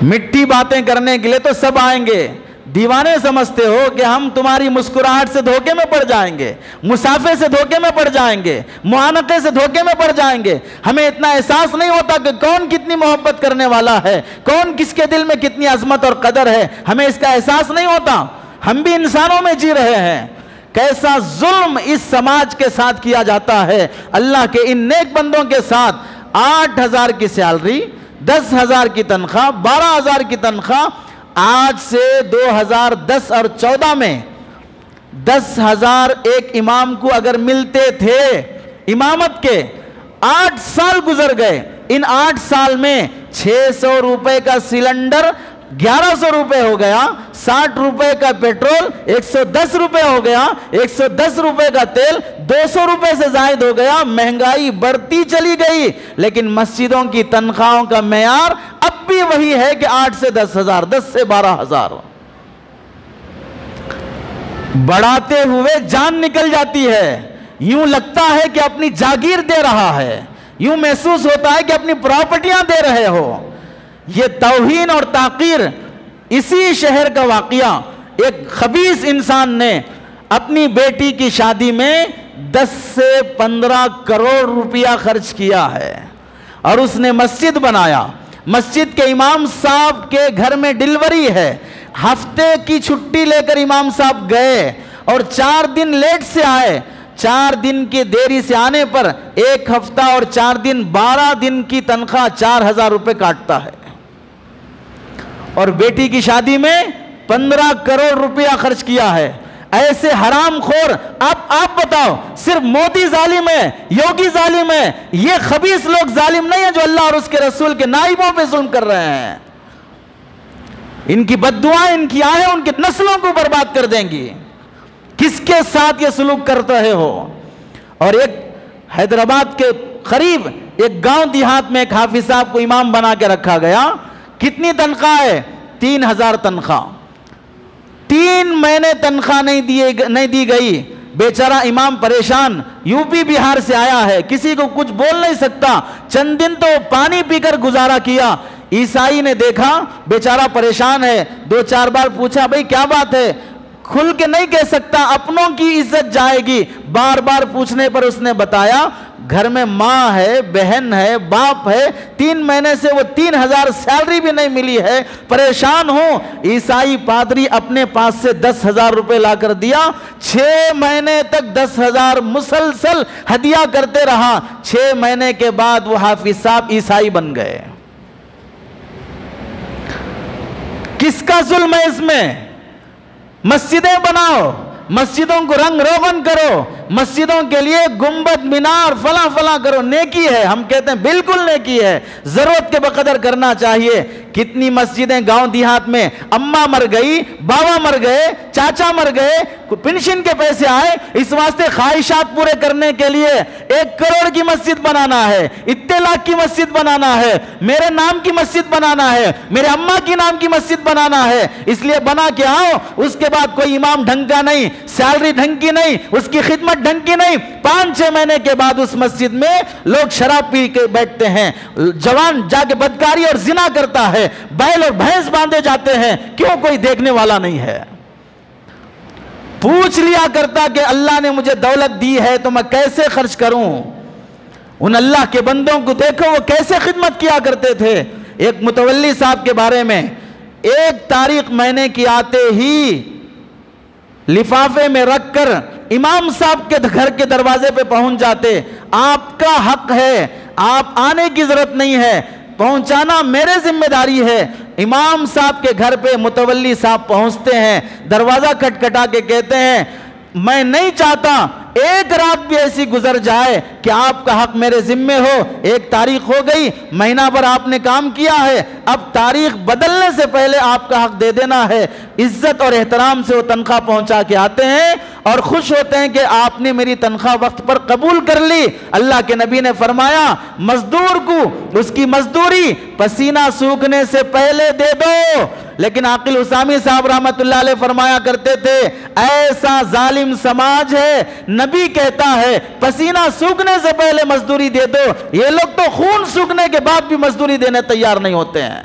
مٹھی باتیں کرنے کے لیے تو سب آئیں گے، دیوانے سمجھتے ہو کہ ہم تمہاری مسکراہٹ سے دھوکے میں پڑ جائیں گے، مسافے سے دھوکے میں پڑ جائیں گے، معانقے سے دھوکے میں پڑ جائیں گے۔ ہمیں اتنا احساس نہیں ہوتا کہ کون کتنی محبت کرنے والا ہے، کون کس کے دل میں کتنی عظمت اور قدر ہے، ہمیں اس کا احساس نہیں ہوتا۔ ہم بھی انسانوں میں جی رہے ہیں۔ کیسا ظلم اس سماج کے ساتھ کیا جاتا ہے، اللہ کے ان نیک بندوں کے ساتھ۔ 8,000 کی سیلری، 10,000 کی تنخواہ، 12,000 کی تنخواہ، آج سے 2010 اور 14 میں 10,000 ایک امام کو اگر ملتے تھے امامت کے، 8 سال گزر گئے، ان 8 سال میں 600 روپے کا سلنڈر 1100 روپے ہو گیا، 60 روپے کا پیٹرول 110 روپے ہو گیا، 110 روپے کا تیل 200 روپے سے زائد ہو گیا، مہنگائی بڑھتی چلی گئی، لیکن مسجدوں کی تنخواہوں کا معیار اب بھی وہی ہے کہ 8 سے 10,000، 10 سے 12,000۔ بڑھاتے ہوئے جان نکل جاتی ہے، یوں لگتا ہے کہ اپنی جاگیر دے رہا ہے، یوں محسوس ہوتا ہے کہ اپنی پراپرٹیاں دے رہے ہو۔ یہ توہین اور تحقیر اسی شہر کا واقعہ، ایک خبیث انسان نے اپنی بیٹی کی شادی میں 10 سے 15 کروڑ روپیہ خرچ کیا ہے، اور اس نے مسجد بنایا۔ مسجد کے امام صاحب کے گھر میں ڈیلیوری ہے، ہفتے کی چھٹی لے کر امام صاحب گئے اور 4 دن لیٹ سے آئے۔ 4 دن کی دیری سے آنے پر 1 ہفتہ اور 4 دن 12 دن کی تنخواہ 4,000 روپے کاٹتا ہے، اور بیٹی کی شادی میں 15 کروڑ روپیہ خرچ کیا ہے۔ ایسے حرام خور، آپ بتاؤ، صرف مودی ظالم ہے، یوگی ظالم ہے، یہ خبیث لوگ ظالم نہیں ہیں جو اللہ اور اس کے رسول کے نائبوں پہ ظلم کر رہے ہیں؟ ان کی بددعائیں، ان کی آہیں ان کی نسلوں کو برباد کر دیں گی۔ کس کے ساتھ یہ سلوک کرتے ہو؟ اور ایک حیدرآباد کے قریب ایک گاؤں دیہات میں ایک حافظ صاحب کو امام بنا کے رکھا گیا۔ کتنی تنخواہ ہے؟ 3,000 تنخواہ۔ 3 مہینے تنخواہ نہیں دی گئی، بیچارہ امام پریشان، یو پی بہار سے آیا ہے، کسی کو کچھ بول نہیں سکتا، چند دن تو پانی پی کر گزارا کیا۔ عیسائی نے دیکھا بیچارہ پریشان ہے، 2-4 بار پوچھا بھئی کیا بات ہے؟ کھل کے نہیں کہہ سکتا، اپنوں کی عزت جائے گی۔ بار بار پوچھنے پر اس نے بتایا گھر میں ماں ہے، بہن ہے، باپ ہے، 3 مہینے سے وہ 3,000 سیلری بھی نہیں ملی ہے، پریشان ہوں۔ عیسائی پادری اپنے پاس سے 10,000 روپے لا کر دیا، 6 مہینے تک 10,000 مسلسل ہدیہ کرتے رہا۔ 6 مہینے کے بعد وہ حافظ صاحب عیسائی بن گئے۔ کس کا ظلم ہے اس میں؟ مسجدیں بناؤ، مسجدوں کو رنگ روغن کرو، مسجدوں کے لیے گنبد مینار فلاں کرو، نیکی ہے، ہم کہتے ہیں بالکل نیکی ہے، ضرورت کے بقدر کرنا چاہیے۔ کتنی مسجدیں گاؤں دیہات میں اماں مر گئی، بابا مر گئے، چاچا مر گئے، پنشن کے پیسے آئے، اس واسطے خواہشات پورے کرنے کے لیے 1 کروڑ کی مسجد بنانا ہے، اتنے لاکھ کی مسجد بنانا ہے، میرے نام کی مسجد بنانا ہے، میرے اماں کی نام کی مسجد بنانا ہے، اس لیے بنا کے آؤ۔ اس کے بعد کوئی امام ڈھنگ کا نہیں، سیلری ڈھنگ کی نہیں، اس کی خدمت ڈھنگ کی نہیں، 5-6 مہینے کے بعد اس مسجد میں لوگ شراب پی کے بیٹھتے ہیں، جوان جا کے بدکاری اور زنا کرتا ہے، بیل اور بھینس باندھے جاتے ہیں، کیوں کوئی دیکھنے والا نہیں ہے؟ پوچھ لیا کرتا کہ اللہ نے مجھے دولت دی ہے تو میں کیسے خرچ کروں؟ ان اللہ کے بندوں کو دیکھو وہ کیسے خدمت کیا کرتے تھے۔ ایک متولی صاحب کے بارے میں، ایک تاریخ مہینے کی آتے ہی لفافے میں رکھ کر امام صاحب کے گھر کے دروازے پہ پہنچ جاتے، آپ کا حق ہے، آپ آنے کی ضرورت نہیں ہے، پہنچانا میرے ذمہ داری ہے۔ امام صاحب کے گھر پہ متولی صاحب پہنچتے ہیں، دروازہ کھٹکھٹا کے کہتے ہیں میں نہیں چاہتا ایک رات بھی ایسی گزر جائے کہ آپ کا حق میرے ذمہ ہو۔ ایک تاریخ ہو گئی، مہینہ بھر آپ نے کام کیا ہے، اب تاریخ بدلنے سے پہلے آپ کا حق دے دینا ہے۔ عزت اور احترام سے وہ تنخواہ پہنچا کے آتے ہیں اور خوش ہوتے ہیں کہ آپ نے میری تنخواہ وقت پر قبول کر لی۔ اللہ کے نبی نے فرمایا مزدور کو اس کی مزدوری پسینہ سوکھنے سے پہلے دے دو، لیکن عاقل حسامی صاحب رحمت اللہ علیہ فرمایا کرتے تھے ایسا ظالم سماج ہے، نبی کہتا ہے پسینہ سوکھنے سے پہلے مزدوری دے دو، یہ لوگ تو خون سوکھنے کے بعد بھی مزدوری دینے تیار نہیں ہوتے ہیں۔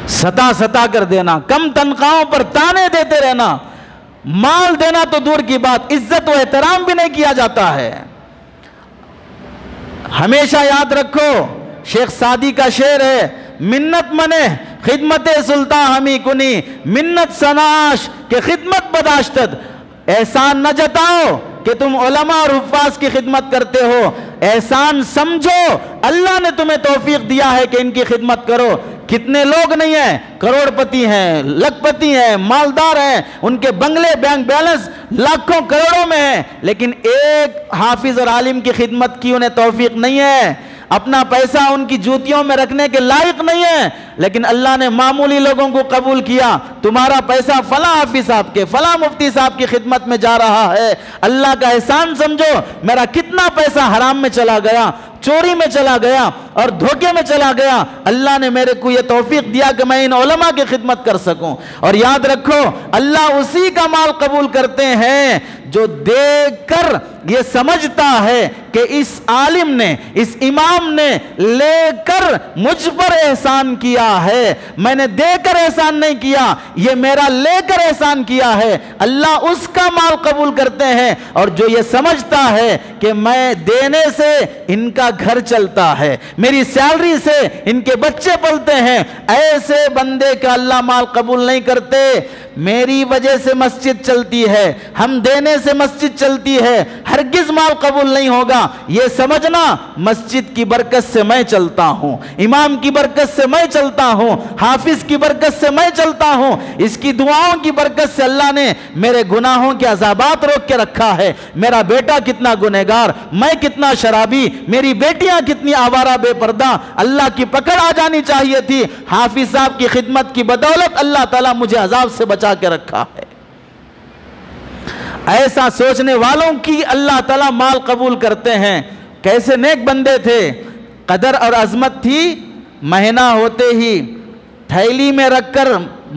ستا کر دینا، کم تنخواہوں پر تانے دیتے رہنا، مال دینا تو دور کی بات، عزت و احترام بھی نہیں کیا جاتا ہے۔ ہمیشہ یاد رکھو شیخ سعدی کا شعر ہے، منت منے خدمت سلطان ہمی کنی، منت سناش کہ خدمت بداشتد، احسان نہ جتاؤ کہ تم علماء اور حفاظ کی خدمت کرتے ہو، احسان سمجھو اللہ نے تمہیں توفیق دیا ہے کہ ان کی خدمت کرو۔ کتنے لوگ نہیں ہیں، کروڑ پتی ہیں، لکھ پتی ہیں، مالدار ہیں، ان کے بنگلے بینک بیلنس لاکھوں کروڑوں میں ہیں، لیکن ایک حافظ اور عالم کی خدمت کی انہیں توفیق نہیں ہے، اپنا پیسہ ان کی جوتیوں میں رکھنے کے لائق نہیں ہے، لیکن اللہ نے معمولی لوگوں کو قبول کیا۔ تمہارا پیسہ فلاں حافظ صاحب کے، فلاں مفتی صاحب کی خدمت میں جا رہا ہے، اللہ کا احسان سمجھو، میرا کتنا پیسہ حرام میں چلا گیا، چوری میں چلا گیا اور دھوکے میں چلا گیا، اللہ نے میرے کو یہ توفیق دیا کہ میں ان علماء کی خدمت کر سکوں۔ اور یاد رکھو اللہ اسی کا مال قبول کرتے ہیں جو دیکھ کر یہ سمجھتا ہے کہ اس عالم نے، اس امام نے لے کر مجھ پر احسان کیا ہے، میں نے دے کر احسان نہیں کیا، یہ میرا لے کر احسان کیا ہے، اللہ اس کا مال قبول کرتے ہیں۔ اور جو یہ سمجھتا ہے کہ میں دینے سے ان کا گھر چلتا ہے، میری سیلری سے ان کے بچے پلتے ہیں، ایسے بندے کا اللہ مال قبول نہیں کرتے۔ میری وجہ سے مسجد چلتی ہے، ہم دینے سے مسجد چلتی ہے، ہرگز مال قبول نہیں ہوگا۔ یہ سمجھنا مسجد کی برکت سے میں چلتا ہوں، امام کی برکت سے میں چلتا ہوں، حافظ کی برکت سے میں چلتا ہوں، اس کی دعاؤں کی برکت سے اللہ نے میرے گناہوں کے عذابات روک کے رکھا ہے۔ میرا بیٹا کتنا گنہگار، میں کتنا شرابی، میری بیٹیاں کتنی آوارہ بے پردہ، اللہ کی پکڑ آ جانی چاہیے تھی، حافظ صاحب کی خدمت کی بدولت اللہ تعالیٰ مجھے عذاب سے بچا کے رکھا ہے۔ ایسا سوچنے والوں کی اللہ تعالیٰ مال قبول کرتے ہیں۔ کیسے نیک بندے تھے، قدر اور عظمت تھی، مہینہ ہوتے ہی تھیلی میں رکھ کر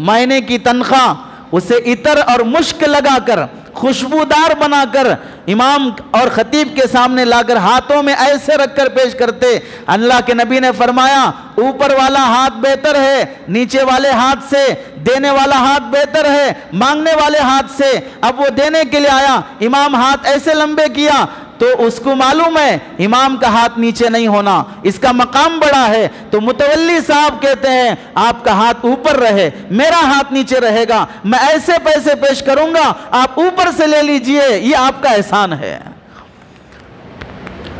مہینے کی تنخواہ اسے عطر اور مشک لگا کر خوشبودار بنا کر امام اور خطیب کے سامنے لا کر ہاتھوں میں ایسے رکھ کر پیش کرتے۔ اللہ کے نبی نے فرمایا اوپر والا ہاتھ بہتر ہے نیچے والے ہاتھ سے، دینے والا ہاتھ بہتر ہے مانگنے والے ہاتھ سے۔ اب وہ دینے کے لیے آیا، امام ہاتھ ایسے لمبے کیا تو اس کو معلوم ہے امام کا ہاتھ نیچے نہیں ہونا، اس کا مقام بڑا ہے، تو متولی صاحب کہتے ہیں آپ کا ہاتھ اوپر رہے، میرا ہاتھ نیچے رہے گا، میں ایسے پیسے پیش کروں گا، آپ اوپر سے لے لیجئے، یہ آپ کا احسان ہے۔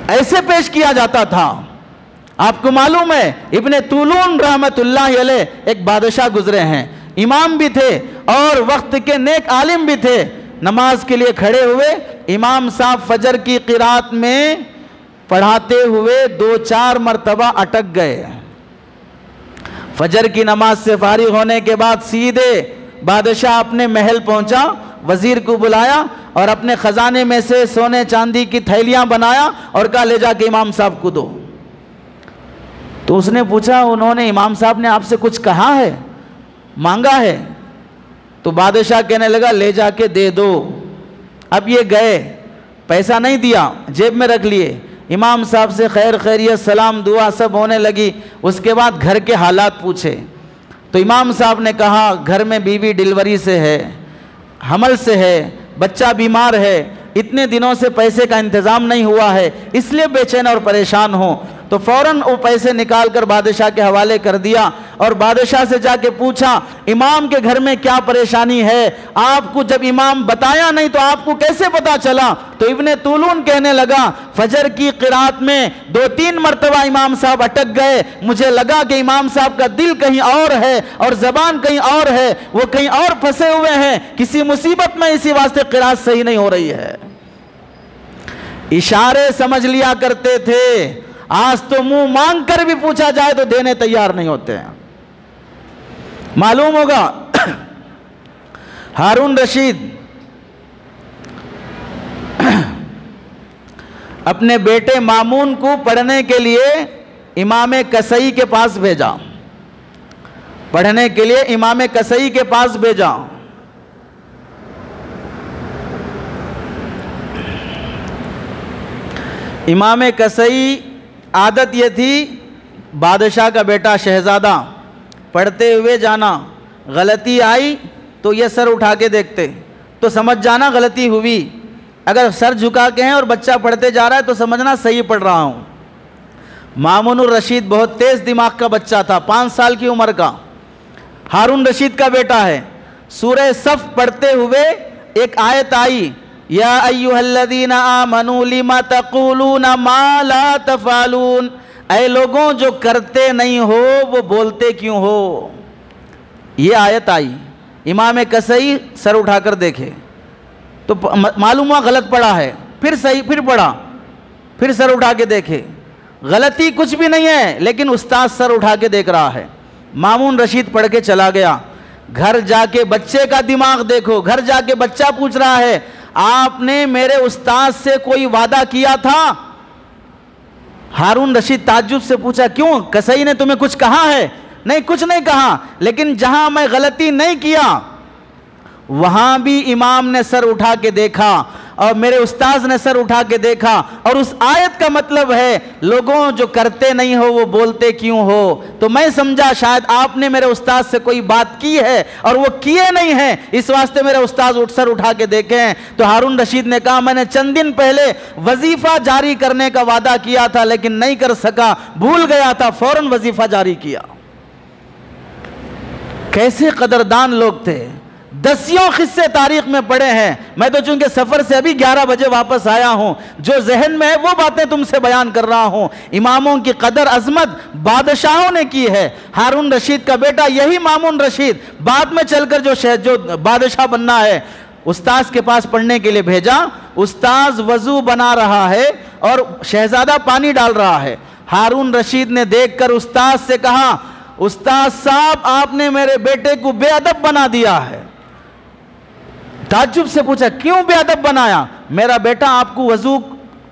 ایسے پیش کیا جاتا تھا۔ آپ کو معلوم ہے ابن طولون رحمت اللہ علیہ ایک بادشاہ گزرے ہیں، امام بھی تھے اور وقت کے نیک عالم بھی تھے۔ نماز کے لیے کھڑے ہوئے، امام صاحب فجر کی قرات میں پڑھاتے ہوئے 2-4 مرتبہ اٹک گئے۔ فجر کی نماز سے فارغ ہونے کے بعد سیدھے بادشاہ اپنے محل پہنچا، وزیر کو بلایا اور اپنے خزانے میں سے سونے چاندی کی تھیلیاں بنایا اور کہا لے جا کے امام صاحب کو دو۔ تو اس نے پوچھا انہوں نے امام صاحب نے آپ سے کچھ کہا ہے، مانگا ہے؟ تو بادشاہ کہنے لگا لے جا کے دے دو۔ اب یہ گئے، پیسہ نہیں دیا، جیب میں رکھ لیے، امام صاحب سے خیر خیریت سلام دعا سب ہونے لگی، اس کے بعد گھر کے حالات پوچھے تو امام صاحب نے کہا گھر میں بیوی ڈیلیوری سے ہے، حمل سے ہے، بچہ بیمار ہے، اتنے دنوں سے پیسے کا انتظام نہیں ہوا ہے اس لیے بے چین اور پریشان ہوں۔ تو فوراً وہ پیسے نکال کر بادشاہ کے حوالے کر دیا اور بادشاہ سے جا کے پوچھا امام کے گھر میں کیا پریشانی ہے؟ آپ کو جب امام بتایا نہیں تو آپ کو کیسے پتا چلا؟ تو ابن طولون کہنے لگا فجر کی قرات میں 2-3 مرتبہ امام صاحب اٹک گئے، مجھے لگا کہ امام صاحب کا دل کہیں اور ہے اور زبان کہیں اور ہے، وہ کہیں اور پھنسے ہوئے ہیں، کسی مصیبت میں، اسی واسطے قرات صحیح نہیں ہو رہی ہے۔ اشارے سمجھ لیا کرتے تھے، آج تو منہ مانگ کر بھی پوچھا جائے تو دینے تیار نہیں ہوتے ہیں۔ معلوم ہوگا ہارون رشید اپنے بیٹے مامون کو پڑھنے کے لیے امام کسائی کے پاس بھیجا، پڑھنے کے لیے امام کسائی کے پاس بھیجا۔ امام کسائی عادت یہ تھی بادشاہ کا بیٹا شہزادہ پڑھتے ہوئے جانا، غلطی آئی تو یہ سر اٹھا کے دیکھتے تو سمجھ جانا غلطی ہوئی، اگر سر جھکا کے ہیں اور بچہ پڑھتے جا رہا ہے تو سمجھنا صحیح پڑھ رہا ہوں۔ مامون الرشید بہت تیز دماغ کا بچہ تھا، 5 سال کی عمر کا، ہارون رشید کا بیٹا ہے۔ سورہ صف پڑھتے ہوئے ایک آیت آئی یا ایھا الذین آمنوا لم تقولون ما لا تفعلون، اے لوگوں جو کرتے نہیں ہو وہ بولتے کیوں ہو؟ یہ آیت آئی، امام کسائی سر اٹھا کر دیکھے تو معلوم ہوا غلط پڑھا ہے، پھر صحیح پھر پڑھا، پھر سر اٹھا کے دیکھے غلطی کچھ بھی نہیں ہے، لیکن استاد سر اٹھا کے دیکھ رہا ہے۔ مامون رشید پڑھ کے چلا گیا، گھر جا کے بچے کا دماغ دیکھو، گھر جا کے بچہ پوچھ رہا ہے آپ نے میرے استاد سے کوئی وعدہ کیا تھا؟ ہارون رشید تعجب سے پوچھا کیوں، کسائی نے تمہیں کچھ کہا ہے؟ نہیں کچھ نہیں کہا، لیکن جہاں میں غلطی نہیں کیا وہاں بھی امام نے سر اٹھا کے دیکھا اور میرے استاذ نے سر اٹھا کے دیکھا، اور اس آیت کا مطلب ہے لوگوں جو کرتے نہیں ہو وہ بولتے کیوں ہو؟ تو میں سمجھا شاید آپ نے میرے استاذ سے کوئی بات کی ہے اور وہ کیے نہیں ہیں، اس واسطے میرے استاذ سر اٹھا کے دیکھے ہیں۔ تو ہارون رشید نے کہا میں نے چند دن پہلے وظیفہ جاری کرنے کا وعدہ کیا تھا لیکن نہیں کر سکا، بھول گیا تھا، فوراً وظیفہ جاری کیا۔ کیسے قدردان لوگ تھے، دسیوں قصے تاریخ میں پڑے ہیں۔ میں تو چونکہ سفر سے ابھی 11 بجے واپس آیا ہوں، جو ذہن میں ہے وہ باتیں تم سے بیان کر رہا ہوں۔ اماموں کی قدر عظمت بادشاہوں نے کی ہے۔ ہارون رشید کا بیٹا یہی مامون رشید بعد میں چل کر جو بادشاہ بننا ہے، استاذ کے پاس پڑھنے کے لیے بھیجا۔ استاذ وضو بنا رہا ہے اور شہزادہ پانی ڈال رہا ہے۔ ہارون رشید نے دیکھ کر استاذ سے کہا استاذ صاحب آپ نے میرے بیٹے کو بے ادب بنا دیا ہے۔ تعجب سے پوچھا کیوں بے ادب بنایا؟ میرا بیٹا آپ کو وضو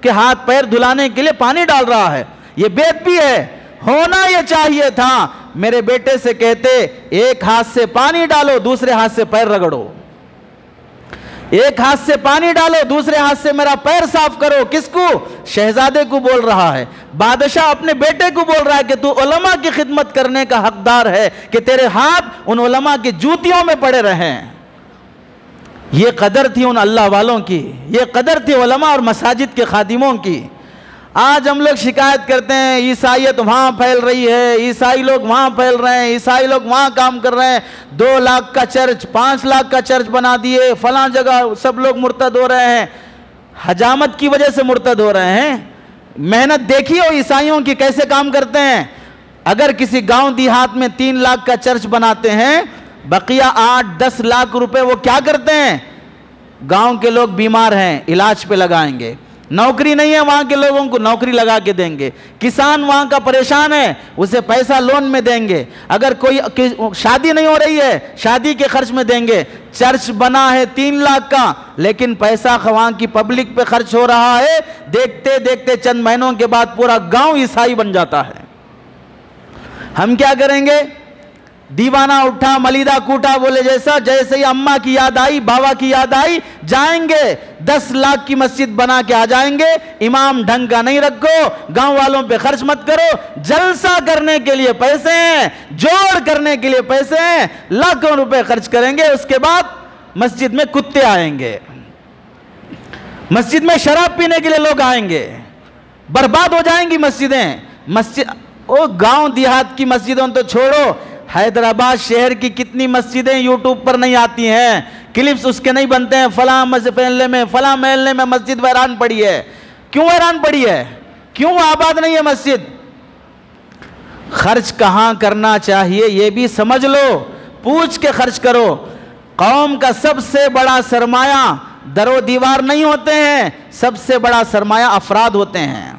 کے ہاتھ پیر دھلانے کے لیے پانی ڈال رہا ہے، یہ بے ادبی ہے، ہونا یہ چاہیے تھا میرے بیٹے سے کہتے ایک ہاتھ سے پانی ڈالو دوسرے ہاتھ سے پیر رگڑو، ایک ہاتھ سے پانی ڈالو دوسرے ہاتھ سے میرا پیر صاف کرو۔ کس کو؟ شہزادے کو بول رہا ہے۔ بادشاہ اپنے بیٹے کو بول رہا ہے کہ تو علماء کی خدمت کرنے کا حقدار ہے کہ تیرے ہاتھ ان علماء کی جوتیوں میں پڑے رہیں۔ یہ قدر تھی ان اللہ والوں کی، یہ قدر تھی علماء اور مساجد کے خادموں کی۔ آج ہم لوگ شکایت کرتے ہیں عیسائیت وہاں پھیل رہی ہے، عیسائی لوگ وہاں پھیل رہے ہیں، عیسائی لوگ وہاں کام کر رہے ہیں، 2 لاکھ کا چرچ 5 لاکھ کا چرچ بنا دیے، فلاں جگہ سب لوگ مرتد ہو رہے ہیں۔ حجامت کی وجہ سے مرتد ہو رہے ہیں۔ محنت دیکھی ہو عیسائیوں کی کیسے کام کرتے ہیں؟ اگر کسی گاؤں دیہات میں 3 لاکھ کا چرچ بناتے ہیں، بقیہ 8-10 لاکھ روپے وہ کیا کرتے ہیں؟ گاؤں کے لوگ بیمار ہیں علاج پہ لگائیں گے، نوکری نہیں ہے وہاں کے لوگوں کو نوکری لگا کے دیں گے، کسان وہاں کا پریشان ہے اسے پیسہ لون میں دیں گے، اگر کوئی شادی نہیں ہو رہی ہے شادی کے خرچ میں دیں گے۔ چرچ بنا ہے 3 لاکھ کا لیکن پیسہ وہاں کی پبلک پہ خرچ ہو رہا ہے، دیکھتے دیکھتے چند مہینوں کے بعد پورا گاؤں عیسائی بن جاتا ہے۔ ہم کیا کریں گے؟ دیوانہ اٹھا ملیدہ کوٹا بولے جیسے ہی اماں کی یاد آئی بابا کی یاد آئی جائیں گے 10 لاکھ کی مسجد بنا کے آ جائیں گے، امام ڈھنگ کا نہیں رکھو، گاؤں والوں پہ خرچ مت کرو، جلسہ کرنے کے لیے پیسے ہیں، جوڑ کرنے کے لیے پیسے ہیں، لاکھوں روپے خرچ کریں گے، اس کے بعد مسجد میں کتے آئیں گے۔ مسجد میں شراب پینے کے لیے لوگ آئیں گے، برباد ہو جائیں گی مسجدیں۔ گاؤں دیہات کی مسجدوں تو چھوڑو، حیدرآباد شہر کی کتنی مسجدیں یوٹیوب پر نہیں آتی ہیں، کلپس اس کے نہیں بنتے ہیں، فلاں محلے میں مسجد ویران پڑی ہے۔ کیوں ویران پڑی ہے؟ کیوں آباد نہیں ہے مسجد؟ خرچ کہاں کرنا چاہیے یہ بھی سمجھ لو، پوچھ کے خرچ کرو۔ قوم کا سب سے بڑا سرمایہ در و دیوار نہیں ہوتے ہیں، سب سے بڑا سرمایہ افراد ہوتے ہیں،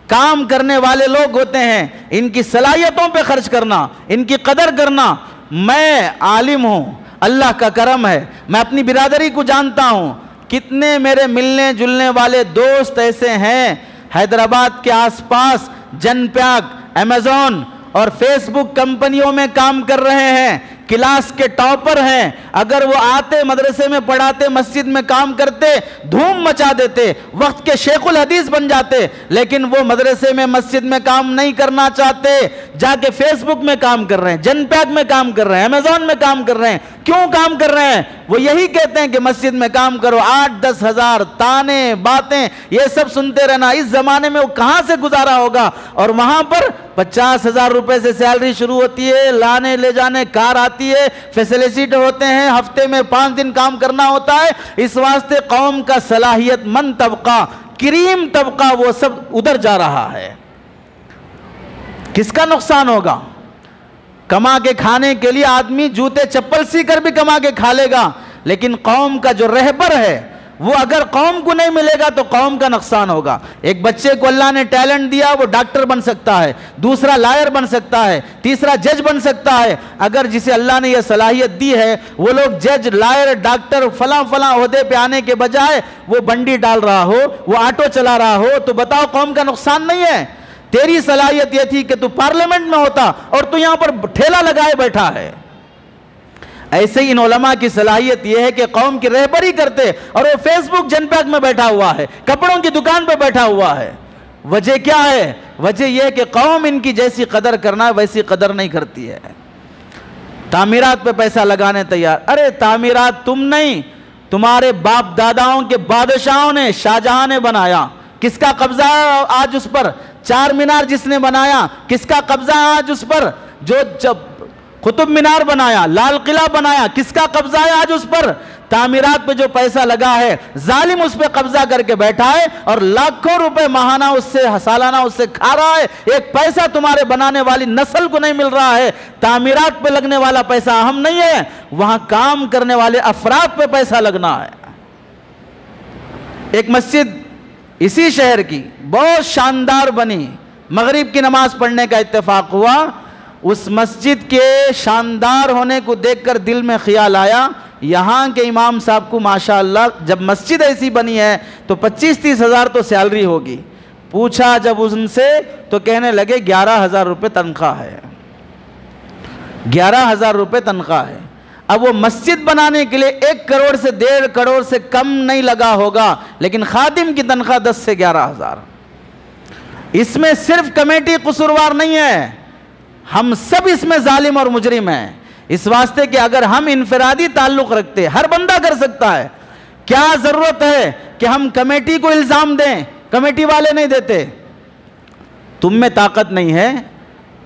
کام کرنے والے لوگ ہوتے ہیں، ان کی صلاحیتوں پہ خرچ کرنا، ان کی قدر کرنا۔ میں عالم ہوں، اللہ کا کرم ہے، میں اپنی برادری کو جانتا ہوں، کتنے میرے ملنے جلنے والے دوست ایسے ہیں حیدرآباد کے آس پاس جن پیاگ، امیزون اور فیس بک کمپنیوں میں کام کر رہے ہیں، کلاس کے ٹاپر ہیں۔ اگر وہ آتے مدرسے میں پڑھاتے، مسجد میں کام کرتے، دھوم مچا دیتے، وقت کے شیخ الحدیث بن جاتے، لیکن وہ مدرسے میں مسجد میں کام نہیں کرنا چاہتے، جا کے فیس بک میں کام کر رہے ہیں، جن پیک میں کام کر رہے ہیں، امیزون میں کام کر رہے ہیں۔ کیوں کام کر رہے ہیں؟ وہ یہی کہتے ہیں کہ مسجد میں کام کرو، 8-10 ہزار تانے باتیں یہ سب سنتے رہنا۔ اس زمانے میں وہ کہاں سے گزارا ہوگا؟ اور وہاں پر 50,000 روپے سے سیلری شروع ہوتی ہے، لانے لے جانے کار آتی ہے، فیسلٹی ہوتے ہیں، ہفتے میں 5 دن کام کرنا ہوتا ہے۔ اس واسطے قوم کا صلاحیت مند طبقہ، کریم طبقہ، وہ سب ادھر جا رہا ہے۔ کس کا نقصان ہوگا؟ کما کے کھانے کے لیے آدمی جوتے چپل سی کر بھی کما کے کھا لے گا، لیکن قوم کا جو رہبر ہے وہ اگر قوم کو نہیں ملے گا تو قوم کا نقصان ہوگا۔ ایک بچے کو اللہ نے ٹیلنٹ دیا، وہ ڈاکٹر بن سکتا ہے، دوسرا لائر بن سکتا ہے، تیسرا جج بن سکتا ہے۔ اگر جسے اللہ نے یہ صلاحیت دی ہے وہ لوگ جج، لائر، ڈاکٹر، فلاں عہدے پہ آنے کے بجائے وہ بنڈی ڈال رہا ہو، وہ آٹو چلا رہا ہو، تو بتاؤ قوم کا نقصان نہیں ہے؟ تیری صلاحیت یہ تھی کہ تو پارلیمنٹ میں ہوتا اور تو یہاں پر ٹھیلا لگائے بیٹھا ہے۔ ایسے ہی ان علماء کی صلاحیت یہ ہے کہ قوم کی رہبری کرتے، اور وہ فیس بک جن پیک میں بیٹھا ہوا ہے، کپڑوں کی دکان پہ بیٹھا ہوا ہے۔ وجہ کیا ہے؟ وجہ یہ ہے کہ قوم ان کی جیسی قدر کرنا ویسی قدر نہیں کرتی ہے۔ تعمیرات پہ پیسہ لگانے تیار۔ ارے تعمیرات تم نہیں، تمہارے باپ داداؤں کے بادشاہوں نے، شاہ جہاں نے بنایا۔ کس کا قبضہ ہے آج اس پر؟ چار مینار جس نے بنایا، کس کا قبضہ ہے آج اس پر؟ جو قطب مینار بنایا، لال قلعہ بنایا، کس کا قبضہ ہے آج اس پر؟ تعمیرات پہ جو پیسہ لگا ہے، ظالم اس پہ قبضہ کر کے بیٹھا ہے اور لاکھوں روپے ماہانہ اس سے، سالانہ اس سے کھا رہا ہے۔ ایک پیسہ تمہارے بنانے والی نسل کو نہیں مل رہا ہے۔ تعمیرات پہ لگنے والا پیسہ اہم نہیں ہے، وہاں کام کرنے والے افراد پہ پیسہ لگنا ہے۔ ایک مسجد اسی شہر کی بہت شاندار بنی، مغرب کی نماز پڑھنے کا اتفاق ہوا۔ اس مسجد کے شاندار ہونے کو دیکھ کر دل میں خیال آیا، یہاں کے امام صاحب کو ماشاءاللہ جب مسجد ایسی بنی ہے تو 25-30 ہزار تو سیلری ہوگی۔ پوچھا جب ان سے تو کہنے لگے 11,000 روپے تنخواہ ہے، 11,000 روپے تنخواہ ہے۔ اب وہ مسجد بنانے کے لیے 1 کروڑ سے 1.5 کروڑ سے کم نہیں لگا ہوگا، لیکن خادم کی تنخواہ 10 سے 11,000۔ اس میں صرف کمیٹی قصوروار نہیں ہے، ہم سب اس میں ظالم اور مجرم ہیں۔ اس واسطے کہ اگر ہم انفرادی تعلق رکھتے، ہر بندہ کر سکتا ہے، کیا ضرورت ہے کہ ہم کمیٹی کو الزام دیں؟ کمیٹی والے نہیں دیتے۔ تم میں طاقت نہیں ہے،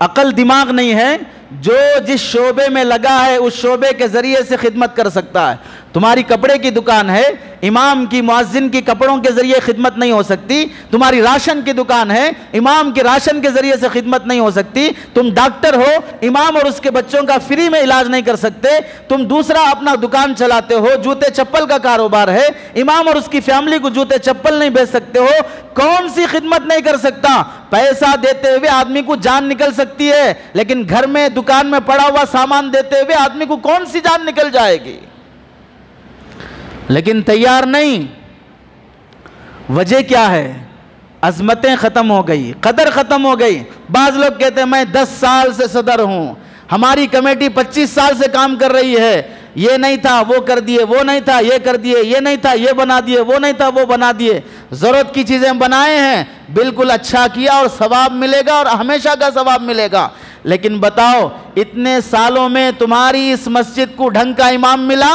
عقل دماغ نہیں ہے، جو جس شعبے میں لگا ہے اس شعبے کے ذریعے سے خدمت کر سکتا ہے۔ تمہاری کپڑے کی دکان ہے، امام کی، مؤذن کی کپڑوں کے ذریعے خدمت نہیں ہو سکتی۔ تمہاری راشن کی دکان ہے، امام کی راشن کے ذریعے سے خدمت نہیں ہو سکتی۔ تم ڈاکٹر ہو، امام اور اس کے بچوں کا فری میں علاج نہیں کر سکتے۔ تم دوسرا اپنا دکان چلاتے ہو، جوتے چپل کا کاروبار ہے، امام اور اس کی فیملی کو جوتے چپل نہیں بیچ سکتے ہو، کون سی خدمت نہیں کر سکتا؟ پیسہ دیتے ہوئے آدمی کو جان نکل سکتی ہے، لیکن گھر میں دکان میں پڑا ہوا سامان دیتے ہوئے آدمی کو کون سی جان نکل جائے گی؟ لیکن تیار نہیں۔ وجہ کیا ہے؟ عظمتیں ختم ہو گئی، قدر ختم ہو گئی۔ بعض لوگ کہتے ہیں میں 10 سال سے صدر ہوں، ہماری کمیٹی 25 سال سے کام کر رہی ہے، یہ نہیں تھا وہ کر دیے، وہ نہیں تھا یہ کر دیے، یہ نہیں تھا یہ بنا دیے، وہ نہیں تھا وہ بنا دیے۔ ضرورت کی چیزیں بنائے ہیں، بالکل اچھا کیا اور ثواب ملے گا اور ہمیشہ کا ثواب ملے گا۔ لیکن بتاؤ اتنے سالوں میں تمہاری اس مسجد کو ڈھنگ کا امام ملا،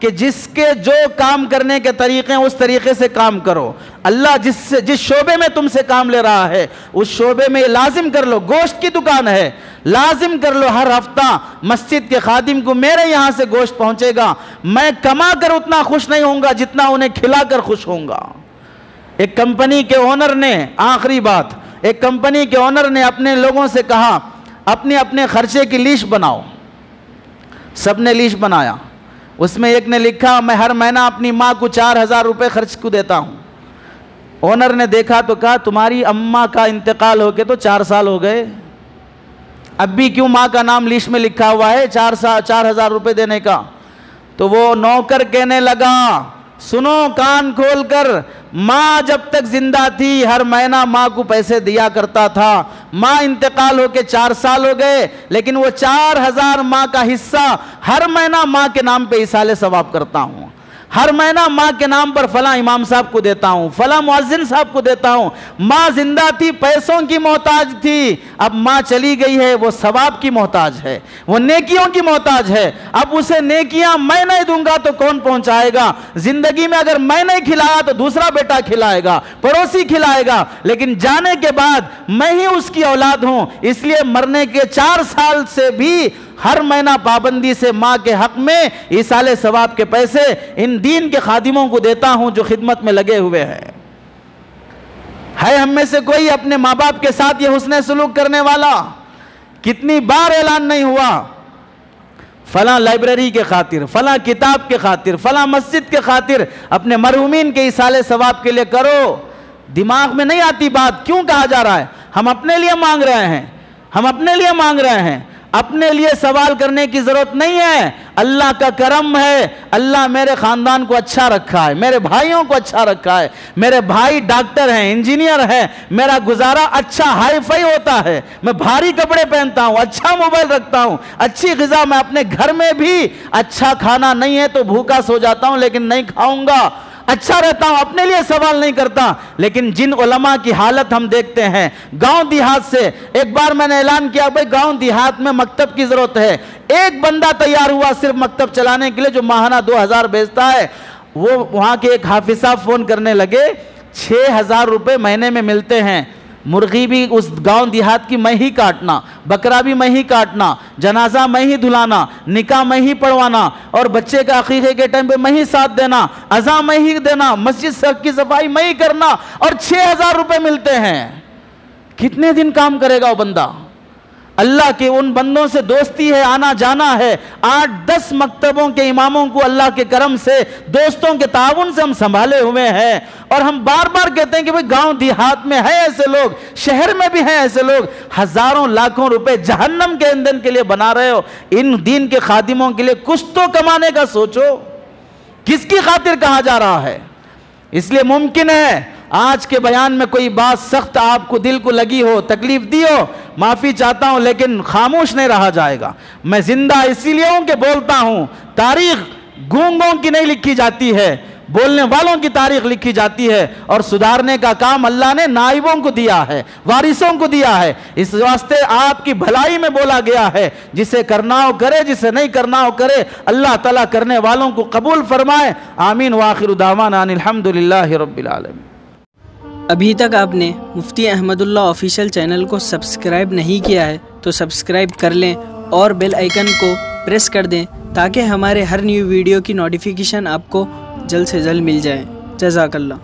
کہ جس کے جو کام کرنے کے طریقے ہیں اس طریقے سے کام کرو. اللہ جس شعبے میں تم سے کام لے رہا ہے اس شعبے میں لازم کر لو. گوشت کی دکان ہے, لازم کر لو ہر ہفتہ مسجد کے خادم کو میرے یہاں سے گوشت پہنچے گا, میں کما کر اتنا خوش نہیں ہوں گا جتنا انہیں کھلا کر خوش ہوں گا. ایک کمپنی کے اونر نے, آخری بات, ایک کمپنی کے اونر نے اپنے لوگوں سے کہا اپنے اپنے خرچے کی لیسٹ بناؤ. سب نے لیسٹ بنایا. اس میں ایک نے لکھا میں ہر مہینہ اپنی ماں کو 4,000 روپے خرچ کو دیتا ہوں. اونر نے دیکھا تو کہا تمہاری اماں کا انتقال ہو کے تو 4 سال ہو گئے, اب بھی کیوں ماں کا نام لیسٹ میں لکھا ہوا ہے 4,000 روپے دینے کا؟ تو وہ نوکر کہنے لگا سنو کان کھول کر, ماں جب تک زندہ تھی ہر مہینہ ماں کو پیسے دیا کرتا تھا, ماں انتقال ہو کے 4 سال ہو گئے, لیکن وہ 4,000 ماں کا حصہ ہر مہینہ ماں کے نام پہ ایصال ثواب کرتا ہوں. ہر مہینہ ماں کے نام پر فلاں امام صاحب کو دیتا ہوں, فلاں مؤذن صاحب کو دیتا ہوں. ماں زندہ تھی پیسوں کی محتاج تھی, اب ماں چلی گئی ہے وہ ثواب کی محتاج ہے, وہ نیکیوں کی محتاج ہے. اب اسے نیکیاں میں نہیں دوں گا تو کون پہنچائے گا؟ زندگی میں اگر میں نہیں کھلایا تو دوسرا بیٹا کھلائے گا, پڑوسی کھلائے گا, لیکن جانے کے بعد میں ہی اس کی اولاد ہوں. اس لیے مرنے کے 4 سال سے بھی ہر مہینہ پابندی سے ماں کے حق میں ایصال ثواب کے پیسے ان دین کے خادموں کو دیتا ہوں جو خدمت میں لگے ہوئے ہیں. ہے ہم میں سے کوئی اپنے ماں باپ کے ساتھ یہ حسن سلوک کرنے والا؟ کتنی بار اعلان نہیں ہوا فلاں لائبریری کے خاطر, فلاں کتاب کے خاطر, فلاں مسجد کے خاطر اپنے مرحومین کے ایصال ثواب کے لیے کرو. دماغ میں نہیں آتی بات, کیوں کہا جا رہا ہے؟ ہم اپنے لیے مانگ رہے ہیں, ہم اپنے لیے مانگ رہے ہیں, اپنے لیے سوال کرنے کی ضرورت نہیں ہے. اللہ کا کرم ہے, اللہ میرے خاندان کو اچھا رکھا ہے, میرے بھائیوں کو اچھا رکھا ہے. میرے بھائی ڈاکٹر ہیں, انجینئر ہیں, میرا گزارا اچھا ہائی فائی ہوتا ہے, میں بھاری کپڑے پہنتا ہوں, اچھا موبائل رکھتا ہوں, اچھی غذا. میں اپنے گھر میں بھی اچھا کھانا نہیں ہے تو بھوکا سو جاتا ہوں لیکن نہیں کھاؤں گا, اچھا رہتا ہوں, اپنے لیے سوال نہیں کرتا. لیکن جن علماء کی حالت ہم دیکھتے ہیں گاؤں دیہات سے, ایک بار میں نے اعلان کیا بھائی گاؤں دیہات میں مکتب کی ضرورت ہے. ایک بندہ تیار ہوا صرف مکتب چلانے کے لیے جو ماہانہ 2,000 بیچتا ہے. وہ وہاں کے ایک حافظ صاحب فون کرنے لگے 6,000 روپے مہینے میں ملتے ہیں, مرغی بھی اس گاؤں دیہات کی میں ہی کاٹنا, بکرا بھی میں ہی کاٹنا, جنازہ میں ہی دھلانا, نکاح میں ہی پڑھوانا, اور بچے کا عقیقے کے ٹائم پہ میں ہی ساتھ دینا, اذان میں ہی دینا, مسجد کی صفائی میں ہی کرنا, اور 6,000 روپے ملتے ہیں. کتنے دن کام کرے گا وہ بندہ؟ اللہ کے ان بندوں سے دوستی ہے, آنا جانا ہے. 8-10 مکتبوں کے اماموں کو اللہ کے کرم سے دوستوں کے تعاون سے ہم سنبھالے ہوئے ہیں. اور ہم بار بار کہتے ہیں کہ بھئی گاؤں دیہات میں ہیں ایسے لوگ, شہر میں بھی ہیں ایسے لوگ. ہزاروں لاکھوں روپے جہنم کے ایندھن کے لیے بنا رہے ہو. ان دین کے خادموں کے لیے کچھ تو کمانے کا سوچو. کس کی خاطر کہا جا رہا ہے؟ اس لیے ممکن ہے آج کے بیان میں کوئی بات سخت آپ کو دل کو لگی ہو, تکلیف دی ہو, معافی چاہتا ہوں, لیکن خاموش نہیں رہا جائے گا. میں زندہ اسی لیے ہوں کہ بولتا ہوں. تاریخ گونگوں کی نہیں لکھی جاتی ہے, بولنے والوں کی تاریخ لکھی جاتی ہے. اور سدھارنے کا کام اللہ نے نائبوں کو دیا ہے, وارثوں کو دیا ہے. اس واسطے آپ کی بھلائی میں بولا گیا ہے, جسے کرنا ہو کرے, جسے نہیں کرنا ہو کرے. اللہ تعالیٰ کرنے والوں کو قبول فرمائے. آمین. وآخر دعوانا ان الحمدللہ رب العالمین. ابھی تک آپ نے مفتی احمد اللہ آفیشیل چینل کو سبسکرائب نہیں کیا ہے تو سبسکرائب کر لیں اور بیل آئیکن کو پریس کر دیں تاکہ ہمارے ہر نیو ویڈیو کی نوٹیفیکیشن آپ کو جلد سے جلد مل جائے. جزاک اللہ.